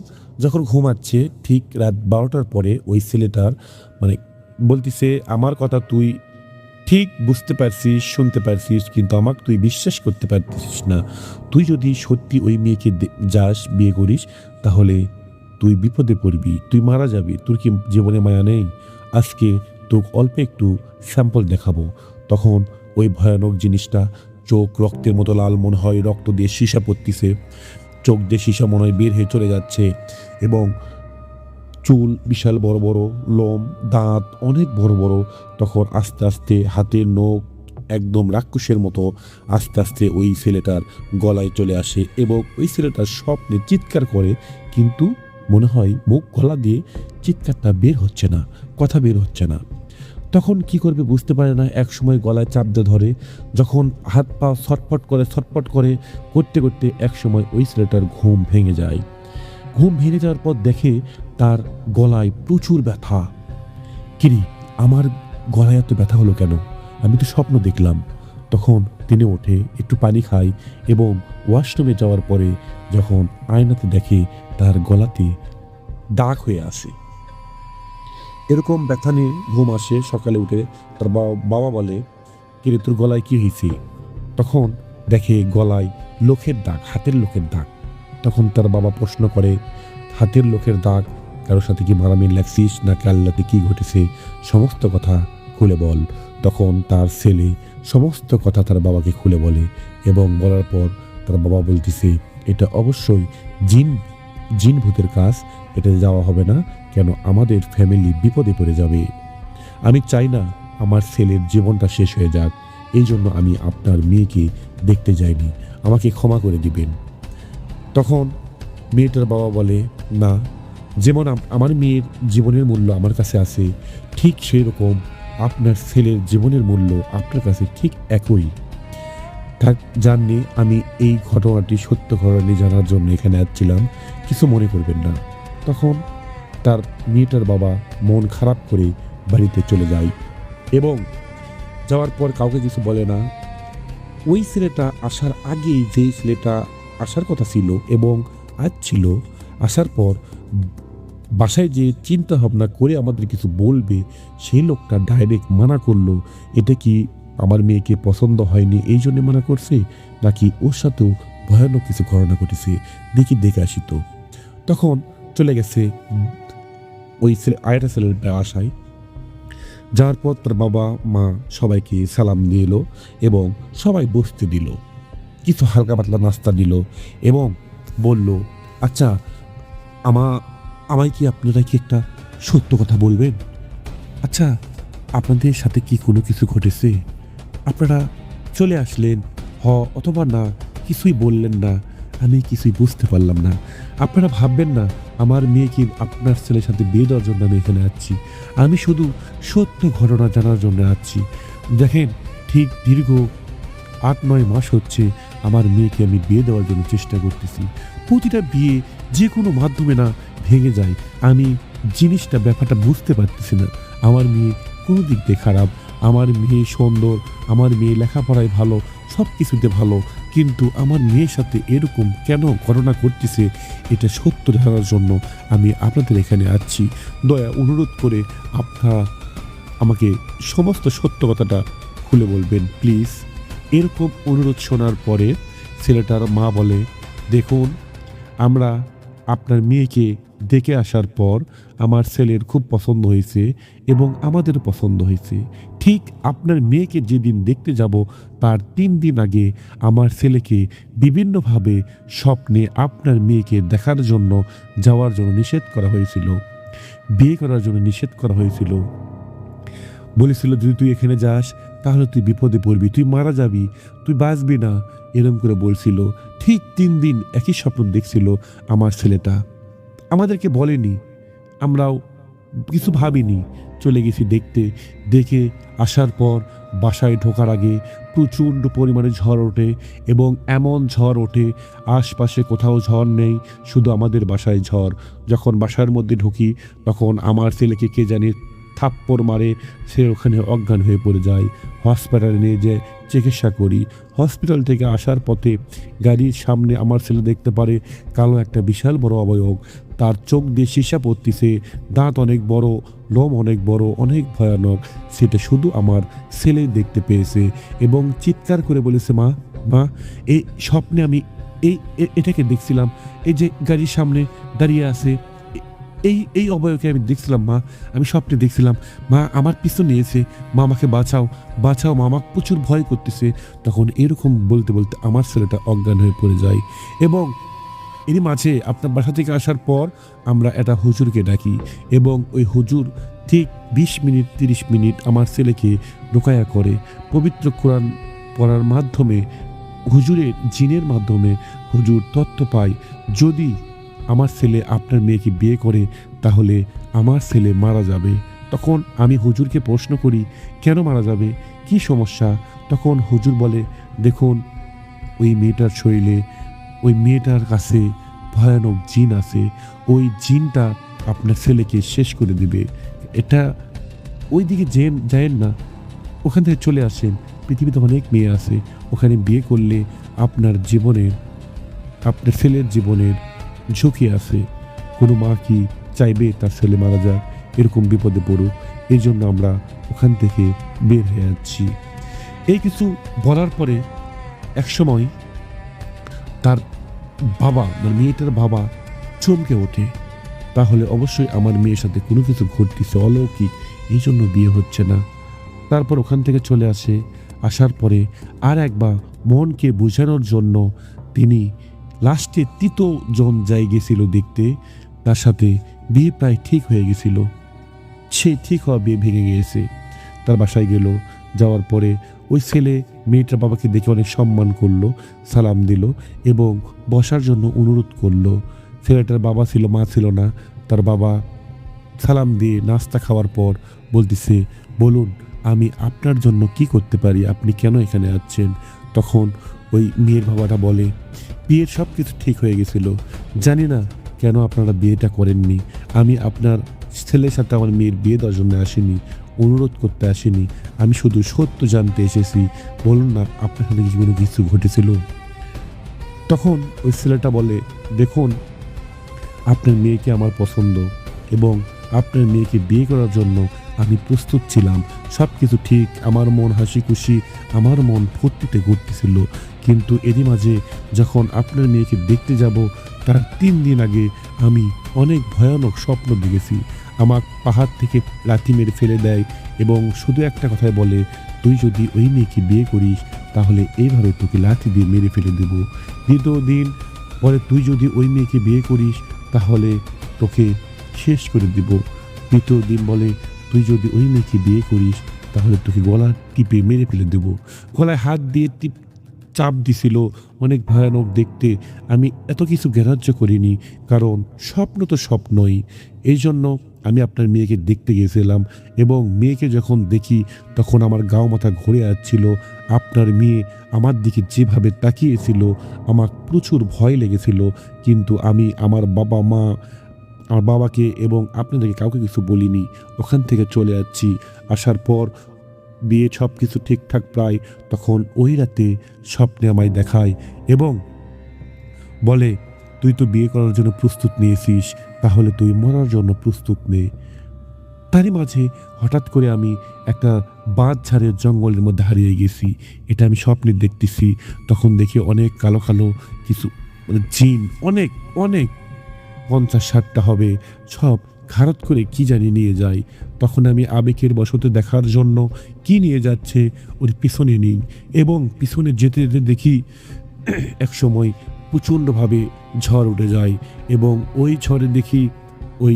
S5: যখন ঘুমাচ্ছে ঠিক রাত 12টার পরে ওই ছেলেটার বলতেছে, আমার কথা তুই ঠিক বুঝতে পারছিস, শুনতে পারছিস, কিন্তু আমাকে তুই বিশ্বাস করতে পারছিস না। তুই যদি সত্যি ওই মেয়েকে যাস, বিয়ে করিস, তাহলে তুই বিপদে পড়বি, তুই মারা যাবি, তোর কি জীবনে মায়া নেই? আজকে তোকে অল্প একটু স্যাম্পল দেখাবো। তখন ওই ভয়ানক জিনিসটা, চোখ রক্তের মতো লাল, মনে হয় রক্ত দিয়ে সীসা পড়তিছে, চোখ দিয়ে সীসা মনে হয় বের হয়ে চলে যাচ্ছে, এবং চুল বিশাল বড় বড়, লোম, দাঁত অনেক বড় বড়। তখন আস্তে আস্তে হাতের নখ একদম রাক্ষসের মতো আস্তে আস্তে ওই ছেলেটার গলায় চলে আসে, এবং ওই ছেলেটার স্বপ্নে চিৎকার করে, কিন্তু মনে হয় মুখ গলা দিয়ে চিৎকারটা বের হচ্ছে না, কথা বের হচ্ছে না। তখন কি করবে বুঝতে পারে না, এক সময় গলায় চাপ দিয়ে ধরে, যখন হাত পা ছটফট করে করতে করতে এক সময় ওই ছেলেটার ঘুম ভেঙে যায়। ঘুম ভেঙে যাওয়ার পর দেখে তার গলায় প্রচুর ব্যথা। কিরে, আমার গলায় এত ব্যথা হলো কেন, আমি তো স্বপ্ন দেখলাম। তখন তিনি ওঠে, একটু পানি খায়, এবং ওয়াশরুমে যাওয়ার পরে যখন আয়নাতে দেখে তার গলাতে দাগ হয়ে আসে। এরকম ব্যথা নিয়ে ঘুম আসে। সকালে উঠে তার বাবা বলে, কিরে তোর গলায় কি হয়েছে? তখন দেখে গলায় লোকের দাগ, হাতের লোকের দাগ। তখন তার বাবা প্রশ্ন করে, হাতের লোকের দাগ, কারোর সাথে কি মারামারি লাগছিস না কাল্লাতে কি ঘটেছে, সমস্ত কথা খুলে বল। তখন তার ছেলে সমস্ত কথা তার বাবাকে খুলে বলে এবং বলার পর তার বাবা বলতেছে, এটা অবশ্যই জিন ভূতের কাজ, এটা যাওয়া হবে না, কেন আমাদের ফ্যামিলি বিপদে পড়ে যাবে। আমি চাই না আমার ছেলের জীবনটা শেষ হয়ে যাক, এই জন্য আমি আপনার মেয়েকে দেখতে যাইনি, আমাকে ক্ষমা করে দিবেন। তখন মেয়েটার বাবা বলে, না, যেমন আমার মেয়ের জীবনের মূল্য আমার কাছে আছে, ঠিক সেই রকম আপনার ছেলের জীবনের মূল্য আপনার কাছে ঠিক একই। থাক, জাননি আমি এই ঘটনাটি সত্য ঘটনাটি জানার জন্য এখানে আসছিলাম, কিছু মনে করবেন না। তখন তার মেয়েটার বাবা মন খারাপ করে বাড়িতে চলে যায় এবং যাওয়ার পর কাউকে কিছু বলে না। ওই ছেলেটা আসার আগেই যেই ছেলেটা আসার কথা ছিল এবং আজ ছিল, আসার পর বাসায় যে চিন্তা ভাবনা করে আমাদের কিছু বলবে, সেই লোকটা ডাইরেক্ট মানা করলো। এটা কি আমার মেয়েকে পছন্দ হয়নি এই জন্য মানা করছে, নাকি ওর সাথেও ভয়ানক কিছু ঘটনা ঘটেছে, দেখে আসি তো। তখন চলে গেছে ওই ছেলে আরেকটা ছেলের বাসায়। যাওয়ার পর তার বাবা মা সবাইকে সালাম দিয়ে এলো এবং সবাই বসতে দিল, কিছু হালকা পাতলা নাস্তা দিল এবং বলল, আচ্ছা আমায় কি আপনারা কি একটা সত্য কথা বলবেন? আচ্ছা, আপনাদের সাথে কি কোনো কিছু ঘটেছে? আপনারা চলে আসলেন অথবা না, কিছুই বললেন না, আমি কিছুই বুঝতে পারলাম না। আপনারা ভাববেন না আমার মেয়েকে আপনার ছেলের সাথে বিয়ে দেওয়ার জন্য আমি এখানে আসছি, আমি শুধু সত্য ঘটনা জানার জন্য আসছি। দেখেন, ঠিক দীর্ঘ 8-9 মাস হচ্ছে আমার মেয়েকে আমি বিয়ে দেওয়ার জন্য চেষ্টা করতেছি। প্রতিটা বিয়ে যে কোনো মাধ্যমে না ভেঙে যায়, আমি ব্যাপারটা বুঝতে পারতেছি না। আমার মেয়ে কোনো দিক দিয়ে খারাপ, আমার মেয়ে সুন্দর, আমার মেয়ে লেখাপড়ায় ভালো, সব কিছুতে ভালো, কিন্তু আমার মেয়ের সাথে এরকম কেন ঘটনা ঘটতেছে, এটা সত্য জানার জন্য আমি আপনাদের এখানে আসছি। দয়া অনুরোধ করে আপনারা আমাকে সমস্ত সত্য কথাটা খুলে বলবেন প্লিজ। এরকম অনুরোধ শোনার পরে ছেলেটার মা বলে, দেখুন, আমরা আপনার মেয়েকে দেখে আসার পর আমার ছেলের খুব পছন্দ হয়েছে এবং আমাদেরও পছন্দ হয়েছে। ঠিক আপনার মেয়েকে যেদিন দেখতে যাব তার 3 দিন আগে আমার ছেলেকে বিভিন্নভাবে স্বপ্নে আপনার মেয়েকে দেখার জন্য যাওয়ার জন্য নিষেধ করা হয়েছিল, বিয়ে করার জন্য নিষেধ করা হয়েছিল। বলেছিল, যদি তুই এখানে যাস তাহলে তুই বিপদে পড়বি, তুই মারা যাবি, তুই বাঁচবি না, এরকম করে বলছিল। ঠিক 3 দিন একই স্বপ্ন দেখছিল আমার ছেলেটা, আমাদেরকে বলেনি, আমরাও কিছু ভাবিনি, চলে গেছি দেখতে। দেখে আসার পর বাসায় ঢোকার আগে প্রচণ্ড পরিমাণে ঝড় ওঠে এবং এমন ঝড় ওঠে আশপাশে কোথাও ঝড় নেই, শুধু আমাদের বাসায় ঝড়। যখন বাসার মধ্যে ঢুকি তখন আমার ছেলেকে কে জানি থাপ্পড় মারে, সে ওখানে অজ্ঞান হয়ে পড়ে যায়। হসপিটালে নিয়ে যেয়ে চিকিৎসা করি। হসপিটাল থেকে আসার পথে গাড়ির সামনে আমার ছেলে দেখতে পারে কালো একটা বিশাল বড় অবয়ব, তার চোখ দিয়ে সীসা পড়তেছে, দাঁত অনেক বড়, লোম অনেক বড়, অনেক ভয়ানক। সেটা শুধু আমার ছেলে দেখতে পেয়েছে এবং চিৎকার করে বলেছে, মা মা, এই স্বপ্নে আমি এটাকে দেখছিলাম, এই যে গাড়ির সামনে দাঁড়িয়ে আছে, এই অবয়বকে আমি দেখছিলাম মা, আমি স্বপ্নে দেখছিলাম মা, আমার পিছু নিয়েছে, মা আমাকে বাঁচাও বাঁচাও, মা আমাকে প্রচুর ভয় করতেছে। তখন এরকম বলতে বলতে আমার ছেলেটা অজ্ঞান হয়ে পড়ে যায় এবং এরই মাঝে আপনার বাসা থেকে আসার পর আমরা একটা হুজুরকে ডাকি এবং ওই হুজুর ঠিক 20 মিনিট 30 মিনিট আমার ছেলেকে রোকায়া করে। পবিত্র কোরআন পড়ার মাধ্যমে, হুজুরের জিনের মাধ্যমে হুজুর তথ্য পায়, যদি আমার ছেলে আপনার মেয়েকে বিয়ে করে তাহলে আমার ছেলে মারা যাবে। তখন আমি হুজুরকে প্রশ্ন করি, কেন মারা যাবে, কি সমস্যা? তখন হুজুর বলে, দেখুন, ওই মেয়েটার শরীরে, ওই মেয়েটার কাছে ভয়ানক জিন আছে, ওই জিনটা আপনার ছেলেকে শেষ করে দিবে। এটা ওই দিকে যায়েন না, ওখান থেকে চলে আসেন, পৃথিবীতে অনেক মেয়ে আছে, ওখানে বিয়ে করলে আপনার জীবনের, আপনার ছেলের জীবনের ঝুঁকি আছে। কোনো মা কি চাইবে তার ছেলে মারা যাক, এরকম বিপদে পড়ুক? এই জন্য আমরা ওখান থেকে বের হয়ে যাচ্ছি। এই কিছু বলার পরে একসময় তার বাবা, মানে মেয়েটার বাবা চমকে ওঠে, তাহলে অবশ্যই আমার মেয়ের সাথে কোনো কিছু ঘটতেছে অলৌকিক, এই জন্য বিয়ে হচ্ছে না। তারপর ওখান থেকে চলে আসে। আসার পরে আর একবার মনকে বোঝানোর জন্য তিনি লাস্টে তৃতীয়জন যাই গেছিল দেখতে, তার সাথে বিয়ে প্রায় ঠিক হয়ে গেছিল। সে ঠিক হওয়া বিয়ে ভেঙে গিয়েছে। তার বাসায় গেল, যাওয়ার পরে ওই ছেলে মেয়েটার বাবাকে দেখে অনেক সম্মান করলো, সালাম দিল এবং বসার জন্য অনুরোধ করলো। ছেলেটার বাবা ছিল, মা ছিল না। তার বাবা সালাম দিয়ে নাস্তা খাওয়ার পর বলতেছে, বলুন আমি আপনার জন্য কি করতে পারি, আপনি কেন এখানে আছেন? তখন ওই মেয়ের বাবাটা বলে, বিয়ের সব কিছু ঠিক হয়ে গেছিল, জানি না কেন আপনারা বিয়েটা করেননি। আমি আপনার ছেলের সাথে আমার মেয়ের বিয়ে দেওয়ার জন্য আসিনি, অনুরোধ করতে আসিনি, আমি শুধু সত্য জানতে এসেছি। বলুন না আপনার সাথে কি কোনো কিছু ঘটেছিল? তখন ওই ছেলেটা বলে, দেখুন আপনার মেয়েকে আমার পছন্দ এবং আপনার মেয়েকে বিয়ে করার জন্য আমি প্রস্তুত ছিলাম। সব কিছু ঠিক, আমার মন হাসি খুশি, আমার মন ফুর্তিতে ঘুরতেছিল। কিন্তু এরই মাঝে যখন আপনার মেয়েকে দেখতে যাব তার 3 দিন আগে আমি অনেক ভয়ানক স্বপ্ন দেখেছি। আমার পাহাড় থেকে লাথি মেরে ফেলে দেয় এবং শুধু একটা কথাই বলে, তুই যদি ওই মেয়েকে বিয়ে করিস তাহলে এইভাবে তোকে লাথি দিয়ে মেরে ফেলে দেব। দ্বিতীয় দিন বলে, তুই যদি ওই মেয়েকে বিয়ে করিস তাহলে তোকে শেষ করে দেব। তৃতীয় দিন বলে, তুই যদি ওই মেয়েকে বিয়ে করিস তাহলে তোকে গলা টিপে মেরে ফেলে দেব। গলায় হাত দিয়ে চাপ দিছিল, অনেক ভয়ানক দেখতে। আমি এত কিছু গ্রাহ্য করিনি, কারণ স্বপ্ন তো স্বপ্নই। এই জন্য আমি আপনার মেয়েকে দেখতে গিয়েছিলাম এবং মেয়েকে যখন দেখি তখন আমার গাও মাথা ঘুরে আসছিল। আপনার মেয়ে আমার দিকে যেভাবে তাকিয়েছিল আমার প্রচুর ভয় লেগেছিল, কিন্তু আমি আমার বাবাকে এবং আপনাদেরকে কাউকে কিছু বলিনি। ওখান থেকে চলে যাচ্ছি। আসার পর বিয়ে সব কিছু ঠিকঠাক প্রায়, তখন ওই রাতে স্বপ্নে আমায় দেখায় এবং বলে, তুই তো বিয়ে করার জন্য প্রস্তুত নিয়েছিস, তাহলে তুই মরার জন্য প্রস্তুত নে। তারই মাঝে হঠাৎ করে আমি একটা বাঁধঝাড়ের জঙ্গলের মধ্যে হারিয়ে গেছি। এটা আমি স্বপ্নে দেখতেছি। তখন দেখি অনেক কালো কালো কিছু জিন, অনেক অনেক 50-60টা হবে, সব ঘাড়ত করে কি জানি নিয়ে যায়। তখন আমি আবেগের বশতে দেখার জন্য কি নিয়ে যাচ্ছে ওর পিছনে নিই এবং পিছনে যেতে যেতে দেখি একসময় প্রচণ্ডভাবে ঝড় উঠে যায় এবং ওই ঝড়ে দেখি ওই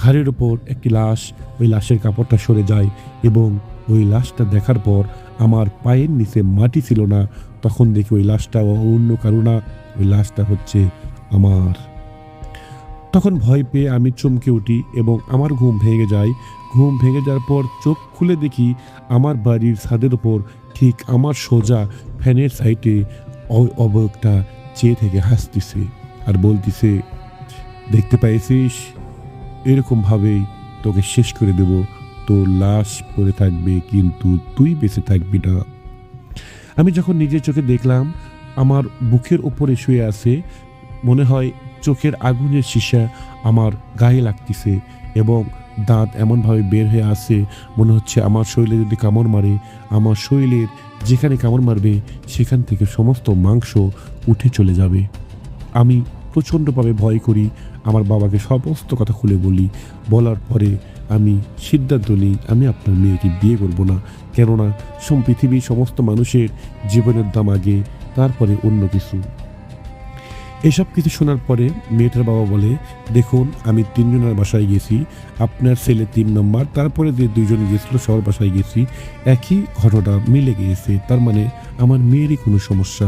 S5: ঘাড়ের ওপর একটি লাশ, ওই লাশের কাপড়টা সরে যায় এবং ওই লাশটা দেখার পর আমার পায়ের নিচে মাটি ছিল না। তখন দেখি ওই লাশটা অন্য কারো না, ওই লাশটা হচ্ছে আমার। তখন ভয় পেয়ে আমি চমকে উঠি এবং আমার ঘুম ভেঙে যায়। ঘুম ভেঙে যাওয়ার পর চোখ খুলে দেখি আমার বাড়ির ছাদের ওপর ঠিক আমার সোজা ফ্যানের সাইডে ওই অবয়বটা চেয়ে থেকে হাসতেছে আর বলতেছে, দেখতে পাইছিস, এরকমভাবেই তোকে শেষ করে দেব। তোর লাশ পড়ে থাকবে কিন্তু তুই বেঁচে থাকবি না। আমি যখন নিজের চোখে দেখলাম আমার বুকের উপরে শুয়ে আছে, মনে হয় চোখের আগুনের সীসা আমার গায়ে লাগতেছে এবং দাঁত এমনভাবে বের হয়ে আসে, মনে হচ্ছে আমার শরীরে যদি কামড় মারে, আমার শরীরের যেখানে কামড় মারবে সেখান থেকে সমস্ত মাংস উঠে চলে যাবে। আমি প্রচণ্ডভাবে ভয় করি, আমার বাবাকে সমস্ত কথা খুলে বলি। বলার পরে আমি সিদ্ধান্ত নিই আমি আপনার মেয়েকে বিয়ে করব না, কেননা পৃথিবীর সমস্ত মানুষের জীবনের দাম আগে, তারপরে অন্য কিছু। এসব কিছু শোনার পরে মেয়েটার বাবা বলে, দেখুন আমি 3 জনের বাসায় গেছি, আপনার ছেলে 3 নম্বর, তারপরে যে 2 জন গেছিল সবার বাসায় গেছি, একই ঘটনা মিলে গিয়েছে। তার মানে আমার মেয়েরই কোনো সমস্যা।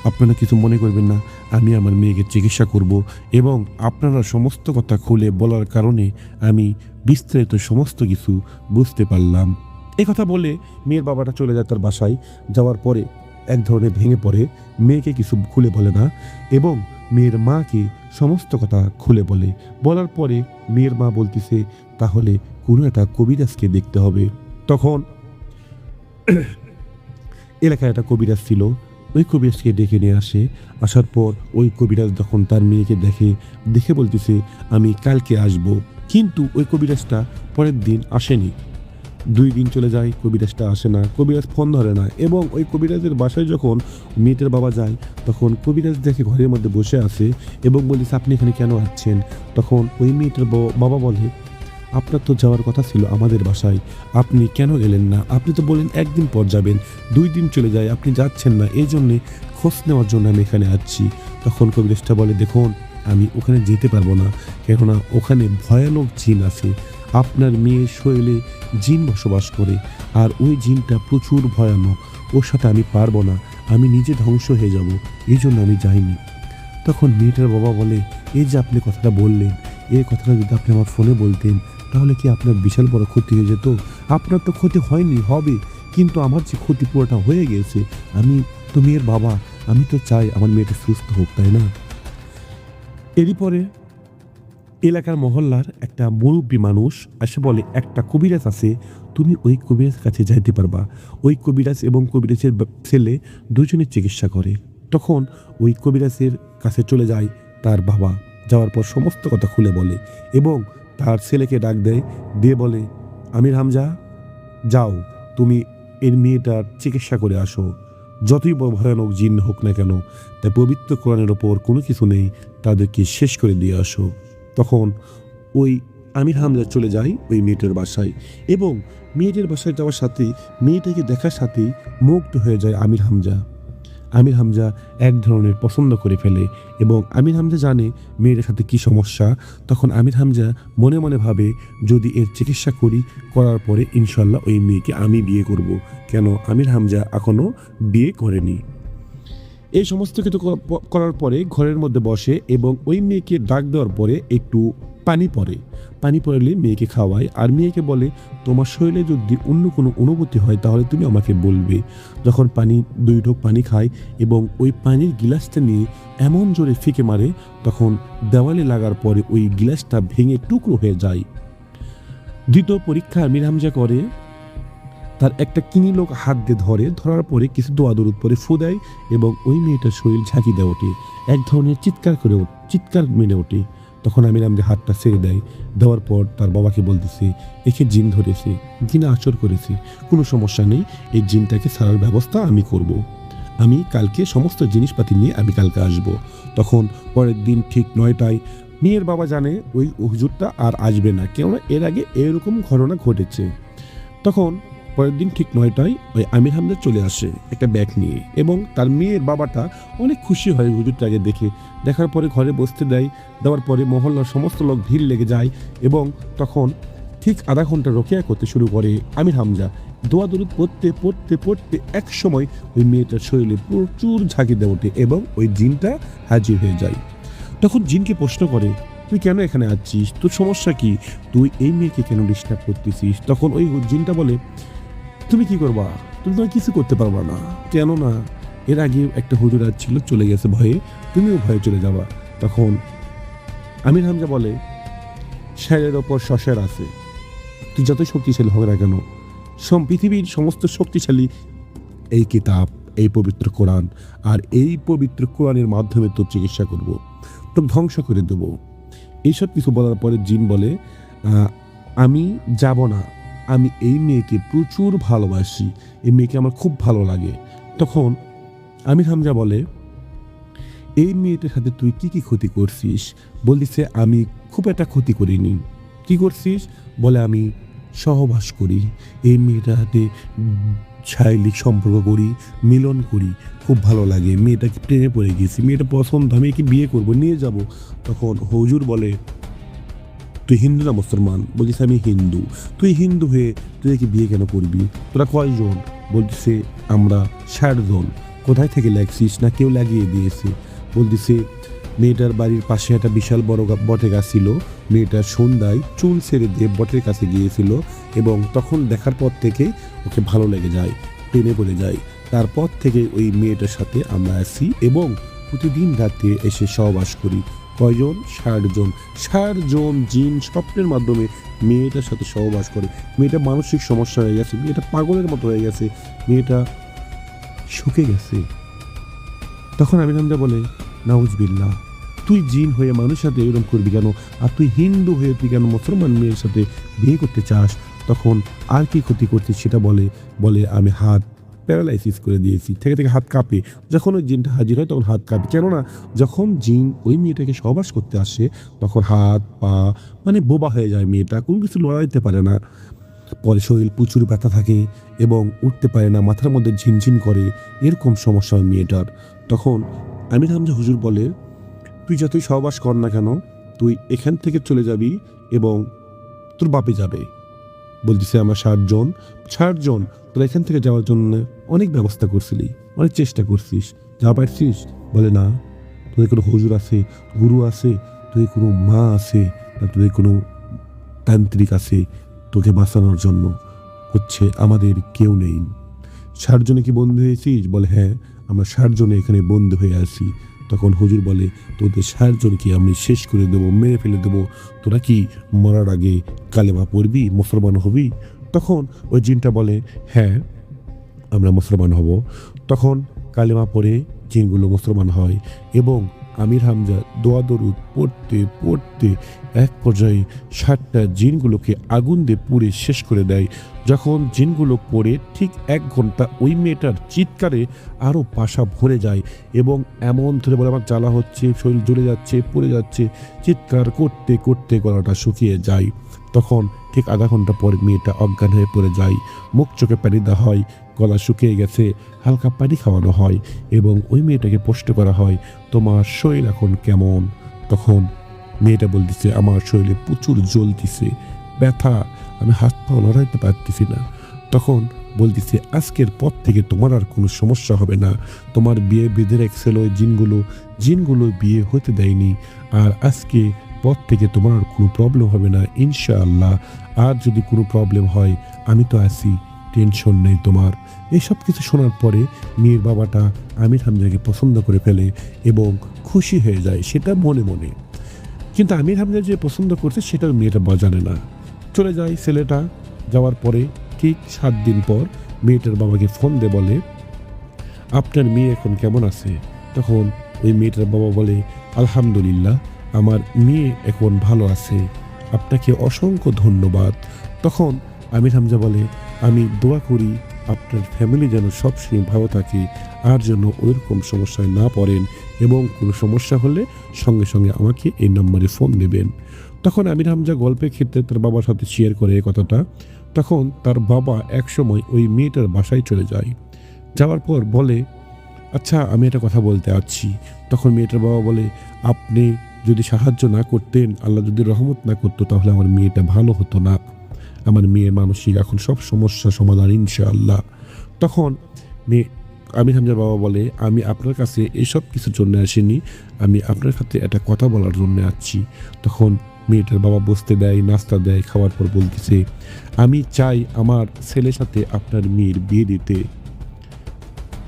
S5: আপনারা কিছু মনে করবেন না, আমি আমার মেয়েকে চিকিৎসা করব এবং আপনারা সমস্ত কথা খুলে বলার কারণে আমি বিস্তারিত সমস্ত কিছু বুঝতে পারলাম। এই কথা বলে মেয়ের বাবাটা চলে যায় তার বাসায়। যাওয়ার পরে এক ধরনের ভেঙে পড়ে, মেয়েকে কিছু খুলে বলে না এবং মেয়ের মাকে সমস্ত কথা খুলে বলে। বলার পরে মেয়ের মা বলতেছে, তাহলে কোনো একটা কবিরাজকে দেখতে হবে। তখন এলাকায় একটা কবিরাজ ছিল, ওই কবিরাজকে ডেকে নিয়ে আসে। আসার পর ওই কবিরাজ যখন তার মেয়েকে দেখে বলতেছে, আমি কালকে আসব। কিন্তু ওই কবিরাজটা পরের দিন আসেনি। 2 দিন চলে যায়, কবিরাজটা আসে না, কবিরাজ ফোন ধরে না এবং ওই কবিরাজের বাসায় যখন মেয়েটার বাবা যায় তখন কবিরাজ দেখে ঘরের মধ্যে বসে আছে এবং বলিস, আপনি এখানে কেন আসছেন? তখন ওই মেয়েটার বাবা বলে, আপনার তো যাওয়ার কথা ছিল আমাদের বাসায়, আপনি কেন এলেন না? আপনি তো বলেন একদিন পর যাবেন, 2 দিন চলে যায়, আপনি যাচ্ছেন না, এই জন্যে খোঁজ নেওয়ার জন্য আমি এখানে আসছি। তখন কবিরাজটা বলে, দেখুন আমি ওখানে যেতে পারবো না, কেননা ওখানে ভয়ানক জিন আছে। আপনার মেয়ের শরীরে জিন বসবাস করে, আর ওই জিনটা প্রচুর ভয়ানক, ওর সাথে আমি পারবো না, আমি নিজে ধ্বংস হয়ে যাব, এই জন্য আমি যাইনি। তখন মেয়েটার বাবা বলে, এই যে আপনি কথাটা বললেন, এই কথাটা যদি আপনি আমার ফোনে বলতেন তাহলে কি আপনার বিশাল বড় ক্ষতি হয়ে যেত? আপনার তো ক্ষতি হয়নি, হবে, কিন্তু আমার যে ক্ষতি পুরোটা হয়ে গেছে। আমি তো মেয়ের বাবা, আমি তো চাই আমার মেয়েটা সুস্থ হোক, তাই না? এরই পরে এলাকার মহল্লার একটা মুরব্বী মানুষ এসে বলে, একটা কবিরাজ আছে, তুমি ওই কবিরাজ কাছে যাইতে পারবা। ওই কবিরাজ এবং কবিরাজের ছেলে দুজনের চিকিৎসা করে। তখন ওই কবিরাজের কাছে চলে যায় তার বাবা, যাওয়ার পর সমস্ত কথা খুলে বলে এবং তার ছেলেকে ডাক দেয়, দিয়ে বলে, আমির হামজা, যাও তুমি এর মেয়েটার চিকিৎসা করে আসো, যতই ভয়ানক জিন হোক না কেন, তাই পবিত্র কোরআনের ওপর কোনো কিছু নেই, তাদেরকে শেষ করে দিয়ে আসো। তখন ওই আমির হামজা চলে যায় ওই মেয়েটার বাসায় এবং মেয়েটার বাসায় যাওয়ার সাথে মেয়েটাকে দেখার সাথেই মুগ্ধ হয়ে যায় আমির হামজা। আমির হামজা এক ধরনের পছন্দ করে ফেলে এবং আমির হামজা জানে মেয়েটার সাথে কি সমস্যা। তখন আমির হামজা মনে মনে ভাবে, যদি এর চিকিৎসা করার পরে ইনশাল্লাহ ওই মেয়েকে আমি বিয়ে করব। কেন আমির হামজা এখনও বিয়ে করেনি। এই সমস্ত কিছু করার পরে ঘরের মধ্যে বসে এবং ওই মেয়েকে ডাক দেওয়ার পরে একটু পানি পড়লে মেয়েকে খাওয়ায় আর মেয়েকে বলে, তোমার শরীরে যদি অন্য কোনো অনুভূতি হয় তাহলে তুমি আমাকে বলবে। যখন 2 ঢোক পানি খায় এবং ওই পানির গিলাসটা নিয়ে এমন জোরে ফিকে মারে, তখন দেওয়ালে লাগার পরে ওই গিলাসটা ভেঙে টুকরো হয়ে যায়। দ্বিতীয় পরীক্ষা আমির হামজা করে, তার একটা কিনি লোক হাত দিয়ে ধরার পরে কিছু দোয়া দরুদ পরে ফু দেয় এবং ওই মেয়েটার শরীর ঝাঁকি দেয় ওঠে, এক ধরনের চিৎকার মেনে ওঠে। তখন আমির হামজা হাতটা ছেড়ে দেওয়ার পর তার বাবাকে বলতেছে, একে জিন ধরেছে, জিন আচর করেছে, কোনো সমস্যা নেই, এই জিনটাকে ছাড়ার ব্যবস্থা আমি করব। আমি কালকে সমস্ত জিনিসপাতি নিয়ে আমি কালকে আসব। তখন পরের দিন ঠিক 9টায় মেয়ের বাবা জানে ওই হুজুরটা আর আসবে না, কেননা এর আগে এরকম ঘটনা ঘটেছে। তখন পরের দিন ঠিক 9টায় ওই আমির হামজা চলে আসে একটা ব্যাগ নিয়ে এবং তার মেয়ের বাবাটা অনেক খুশি হয় হুজুরটাকে দেখার পরে ঘরে বসতে দেওয়ার পরে মহল্লার সমস্ত লোক ভিড় লেগে যায় এবং তখন ঠিক আধা ঘন্টা রোকেয়া করতে শুরু করে আমির হামজা। দোয়া দরুদ পড়তে এক সময় ওই মেয়েটার শরীরে প্রচুর ঝাঁকি দিয়ে ওঠে এবং ওই জিনটা হাজির হয়ে যায়। তখন জিনকে প্রশ্ন করে, তুই কেন এখানে আসছিস, তোর সমস্যা কি, তুই এই মেয়েকে কেন ডিস্টার্ব করতেছিস? তখন ওই জিনটা বলে, তুমি কি করবা, তুমি তো কিছু করতে পারবা না, কেননা এর আগে একটা হুজুর ছিল, চলে গেছে ভয়ে, তুমিও ভয়ে চলে যাবা। তখন আমির হামজা বলে, শেরের ওপর শশের আছে, তুই যতই শক্তিশালী হবে না কেন, পৃথিবীর সমস্ত শক্তিশালী এই কিতাব, এই পবিত্র কোরআন, আর এই পবিত্র কোরআনের মাধ্যমে তোর চিকিৎসা করব, তোর ধ্বংস করে দেব। এইসব কিছু বলার পরে জিন বলে, আমি যাব না, আমি এই মেয়েকে প্রচুর ভালোবাসি, এই মেয়েকে আমার খুব ভালো লাগে। তখন আমির হামজা বলে, এই মেয়েটার সাথে তুই কি কি ক্ষতি করছিস? বলতেছে, আমি খুব একটা ক্ষতি করিনি। কি করছিস? বলে, আমি সহবাস করি, এই মেয়েটার সাথে শারীরিক সম্পর্ক করি, মিলন করি, খুব ভালো লাগে, মেয়েটাকে প্রেমে পড়ে গেছি, মেয়েটা পছন্দ, আমি একে বিয়ে করব, নিয়ে যাব। তখন হুজুর বলে, তুই হিন্দু না মুসলমান? বলছিস, আমি হিন্দু। তুই হিন্দু হয়ে তুই একে বিয়ে কেন করবি? তোরা কয়জন? বলতেছে, আমরা 60 জন। কোথায় থেকে লাগছিস? না কেউ লাগিয়ে দিয়েছে। বলতেছে, মেয়েটার বাড়ির পাশে একটা বিশাল বড় বটে গাছ ছিল, মেয়েটার সন্ধ্যায় চুল ছেড়ে দিয়ে বটের কাছে গিয়েছিল এবং তখন দেখার পর থেকে ওকে ভালো লেগে যায়, প্রেমে পড়ে যায়। তারপর থেকে ওই মেয়েটার সাথে আমরা আসি এবং প্রতিদিন রাতে এসে সহবাস করি। কয়জন? 60 জন। 60 জন জিন স্বপ্নের মাধ্যমে মেয়েটার সাথে সহবাস করে। মেয়েটা মানসিক সমস্যা হয়ে গেছে, মেয়েটা পাগলের মতো হয়ে গেছে, মেয়েটা শুকে গেছে। তখন আমির হামজা বলে, নাউজুবিল্লাহ, তুই জিন হয়ে মানুষের সাথে এরকম করবি কেন? আর তুই হিন্দু হয়ে তুই কেন মুসলমান মেয়ের সাথে বিয়ে করতে চাস? তখন আর কি ক্ষতি করছিস সেটা বলে, আমি হাত প্যারালাইসিস করে দিয়েছি, থেকে থেকে হাত কাঁপে। যখন ওই জিনটা হাজির হয় তখন হাত কাঁপে, কেননা যখন জিন ওই মেয়েটাকে সহবাস করতে আসে তখন হাত পা মানে বোবা হয়ে যায়, মেয়েটা কোনো কিছু লড়াইতে পারে না। পরে শরীর প্রচুর ব্যথা থাকে এবং উঠতে পারে না, মাথার মধ্যে ঝিনঝিন করে, এরকম সমস্যা হয় মেয়েটার। তখন আমির হামজা হুজুর বলে, তুই যতই সহবাস কর না কেন, তুই এখান থেকে চলে যাবি এবং তোর বাপে যাবে। বলতেছে আমার 60 জন তোরা এখান থেকে যাওয়ার জন্য অনেক ব্যবস্থা করছিলি, অনেক চেষ্টা করছিস, যা পারছিস? বলে না, তোদের কোনো হুজুর আছে, গুরু আছে, তোদের কোনো মা আছে, না তোদের কোনো তান্ত্রিক আছে তোকে বাঁচানোর জন্য? হচ্ছে আমাদের কেউ নেই। 60 জনে কি বন্ধু হয়েছিস? বলে হ্যাঁ, আমরা 60 জনে এখানে বন্ধু হয়ে আছি। তখন হুজুর বলে, তোদের 60 জনকে আমি শেষ করে দেবো, মেরে ফেলে দেবো, তোরা কি মরার আগে কালেমা পড়বি, মুসলমান হবি? তখন ওই জিনটা বলে হ্যাঁ, আমরা মুসলমান হব। তখন কালেমা পড়ে জিনগুলো মুসলমান হয় এবং আমির হামজা দোয়া দরুদ পড়তে পড়তে এক পর্যায়ে 60টা জিনগুলোকে আগুন দিয়ে পুড়ে শেষ করে দেয়। যখন জিনগুলো পড়ে ঠিক 1 ঘন্টা ওই মেয়েটার চিৎকারে আরও পাশা ভরে যায় এবং এমন ধরে বলে আমার জ্বালা হচ্ছে, শরীর জ্বলে যাচ্ছে, পড়ে যাচ্ছে, চিৎকার করতে করতে গলাটা শুকিয়ে যায়। তখন ঠিক আধা ঘন্টা পর মেয়েটা অজ্ঞান হয়ে পড়ে যায়, মুখ চোখে পানি দেওয়া হয়, গলা শুকিয়ে গেছে, হালকা পানি খাওয়ানো হয় এবং ওই মেয়েটাকে প্রশ্ন করা হয়, তোমার শরীর এখন কেমন? তখন মেয়েটা বলতেছে, আমার শরীরে প্রচুর জ্বলতেছে, ব্যথা, আমি হাত পা লড়াইতে পারতেছি না। তখন বলতেছে, আজকের পর থেকে তোমার আর কোনো সমস্যা হবে না, তোমার বিয়ে বেঁধে রেখেছিল ওই জিনগুলো বিয়ে হতে দেয়নি, আর আজকে পর থেকে তোমার আর কোনো প্রবলেম হবে না ইনশাআল্লাহ। আর যদি কোনো প্রবলেম হয় আমি তো আছি, টেনশন নেই তোমার। এইসব কিছু শোনার পরে মেয়ের বাবাটা আমির হামজাকে পছন্দ করে ফেলে এবং খুশি হয়ে যায়, সেটা মনে মনে। কিন্তু আমির হামজা যে পছন্দ করছে সেটা মেয়েটা জানে না। চলে যায় ছেলেটা। যাওয়ার পরে ঠিক 7 দিন পর মেয়েটার বাবাকে ফোন দিয়ে বলে, আপনার মেয়ে এখন কেমন আছে? তখন ওই মেয়েটার বাবা বলে, আলহামদুলিল্লাহ, আমার মেয়ে এখন ভালো আছে, আপনাকে অসংখ্য ধন্যবাদ। তখন আমির হামজা বলে, আমি দোয়া করি আপনার ফ্যামিলি যেন সবসময় ভালো থাকে, আর যেন ওইরকম সমস্যায় না পড়েন, এবং কোনো সমস্যা হলে সঙ্গে সঙ্গে আমাকে এই নম্বরে ফোন দেবেন। তখন আমির হামজা গল্পের ক্ষেত্রে তার বাবার সাথে শেয়ার করে এই কথাটা। তখন তার বাবা একসময় ওই মেয়েটার বাসায় চলে যায়। যাওয়ার পর বলে, আচ্ছা আমি একটা কথা বলতে আসছি। তখন মেয়েটার বাবা বলে, আপনি যদি সাহায্য না করতেন, আল্লাহ যদি রহমত না করতো, তাহলে আমার মেয়েটা ভালো হতো না। আমার মেয়ে মানসিক এখন সব সমস্যা সমাধান ইনশাআল্লাহ। তখন আমির হামজার বাবা বলে, আমি আপনার কাছে এসব কিছুর জন্য আসিনি, আমি আপনার সাথে একটা কথা বলার জন্য আসছি। তখন মেয়েটার বাবা বসতে দেয়, নাস্তা দেয়, খাওয়ার পর বলতেছে, আমি চাই আমার ছেলের সাথে আপনার মেয়ের বিয়ে দিতে।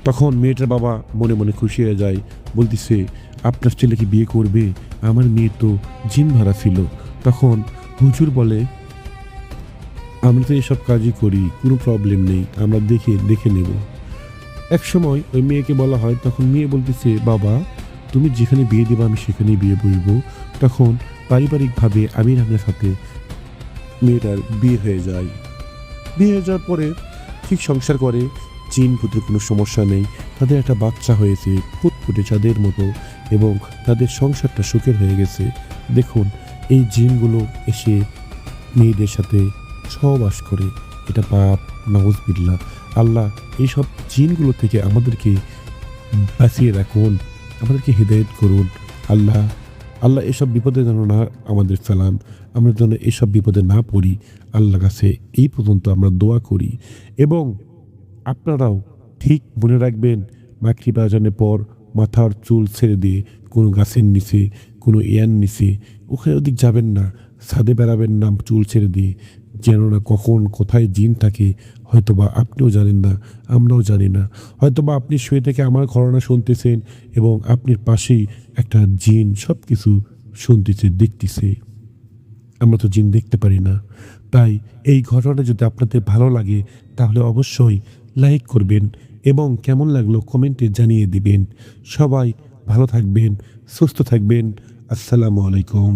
S5: তখন মেয়েটার বাবা মনে মনে খুশি হয়ে যায়, বলতেছে, আপনার ছেলেকে বিয়ে করবে? আমার মেয়ে তো জিন ভাড়া ছিল। তখন হুজুর বলে, আমরা তো এসব কাজই করি, কোনো প্রবলেম নেই, আমরা দেখে নেব। এক সময় ওই মেয়েকে বলা হয়, তখন মেয়ে বলতেছে, বাবা তুমি যেখানে বিয়ে দেবে আমি সেখানেই বিয়ে বলবো। তখন পারিবারিকভাবে আমির হামজার সাথে মেয়েটার বিয়ে হয়ে যায়। বিয়ে হয়ে যাওয়ার পরে ঠিক সংসার করে, জিন ভূতের কোনো সমস্যা নেই, তাদের একটা বাচ্চা হয়েছে ফুটফুটে চাঁদের মতো, এবং তাদের সংসারটা সুখের হয়ে গেছে। দেখুন, এই জিনগুলো এসে মেয়েদের সাথে সহবাস করে, এটা পাপ, নাউজুবিল্লাহ। আল্লাহ এইসব জিনগুলো থেকে আমাদেরকে বাঁচিয়ে রাখুন, আমাদেরকে হিদায়াত করুন। আল্লাহ এসব বিপদে যেন না আমাদের ফেলান, আমরা যেন এসব বিপদে না পড়ি। আল্লাহ কাছে এই পর্যন্ত আমরা দোয়া করি। এবং আপনারাও ঠিক মনে রাখবেন, মাগরিব আজানের পর মাথার চুল ছেড়ে দিয়ে কোনো গাছের নিচে, কোনো ইয়ার নিচে ওখানে ওদিক যাবেন না, ছাদে বেড়াবেন না চুল ছেড়ে দিয়ে, যেন না কখন কোথায় জিন থাকে হয়তোবা আপনিও জানেন না, আমরাও জানি না। হয়তোবা আপনি শুয়ে থেকে আমার ঘটনা শুনতেছেন এবং আপনার পাশেই একটা জিন সব কিছু শুনতেছে, দেখতেছে। আমরা তো জিন দেখতে পারি না। তাই এই ঘটনা যদি আপনাদের ভালো লাগে তাহলে অবশ্যই লাইক করবেন এবং কেমন লাগলো কমেন্টে জানিয়ে দিবেন। সবাই ভালো থাকবেন, সুস্থ থাকবেন। আসসালামু আলাইকুম।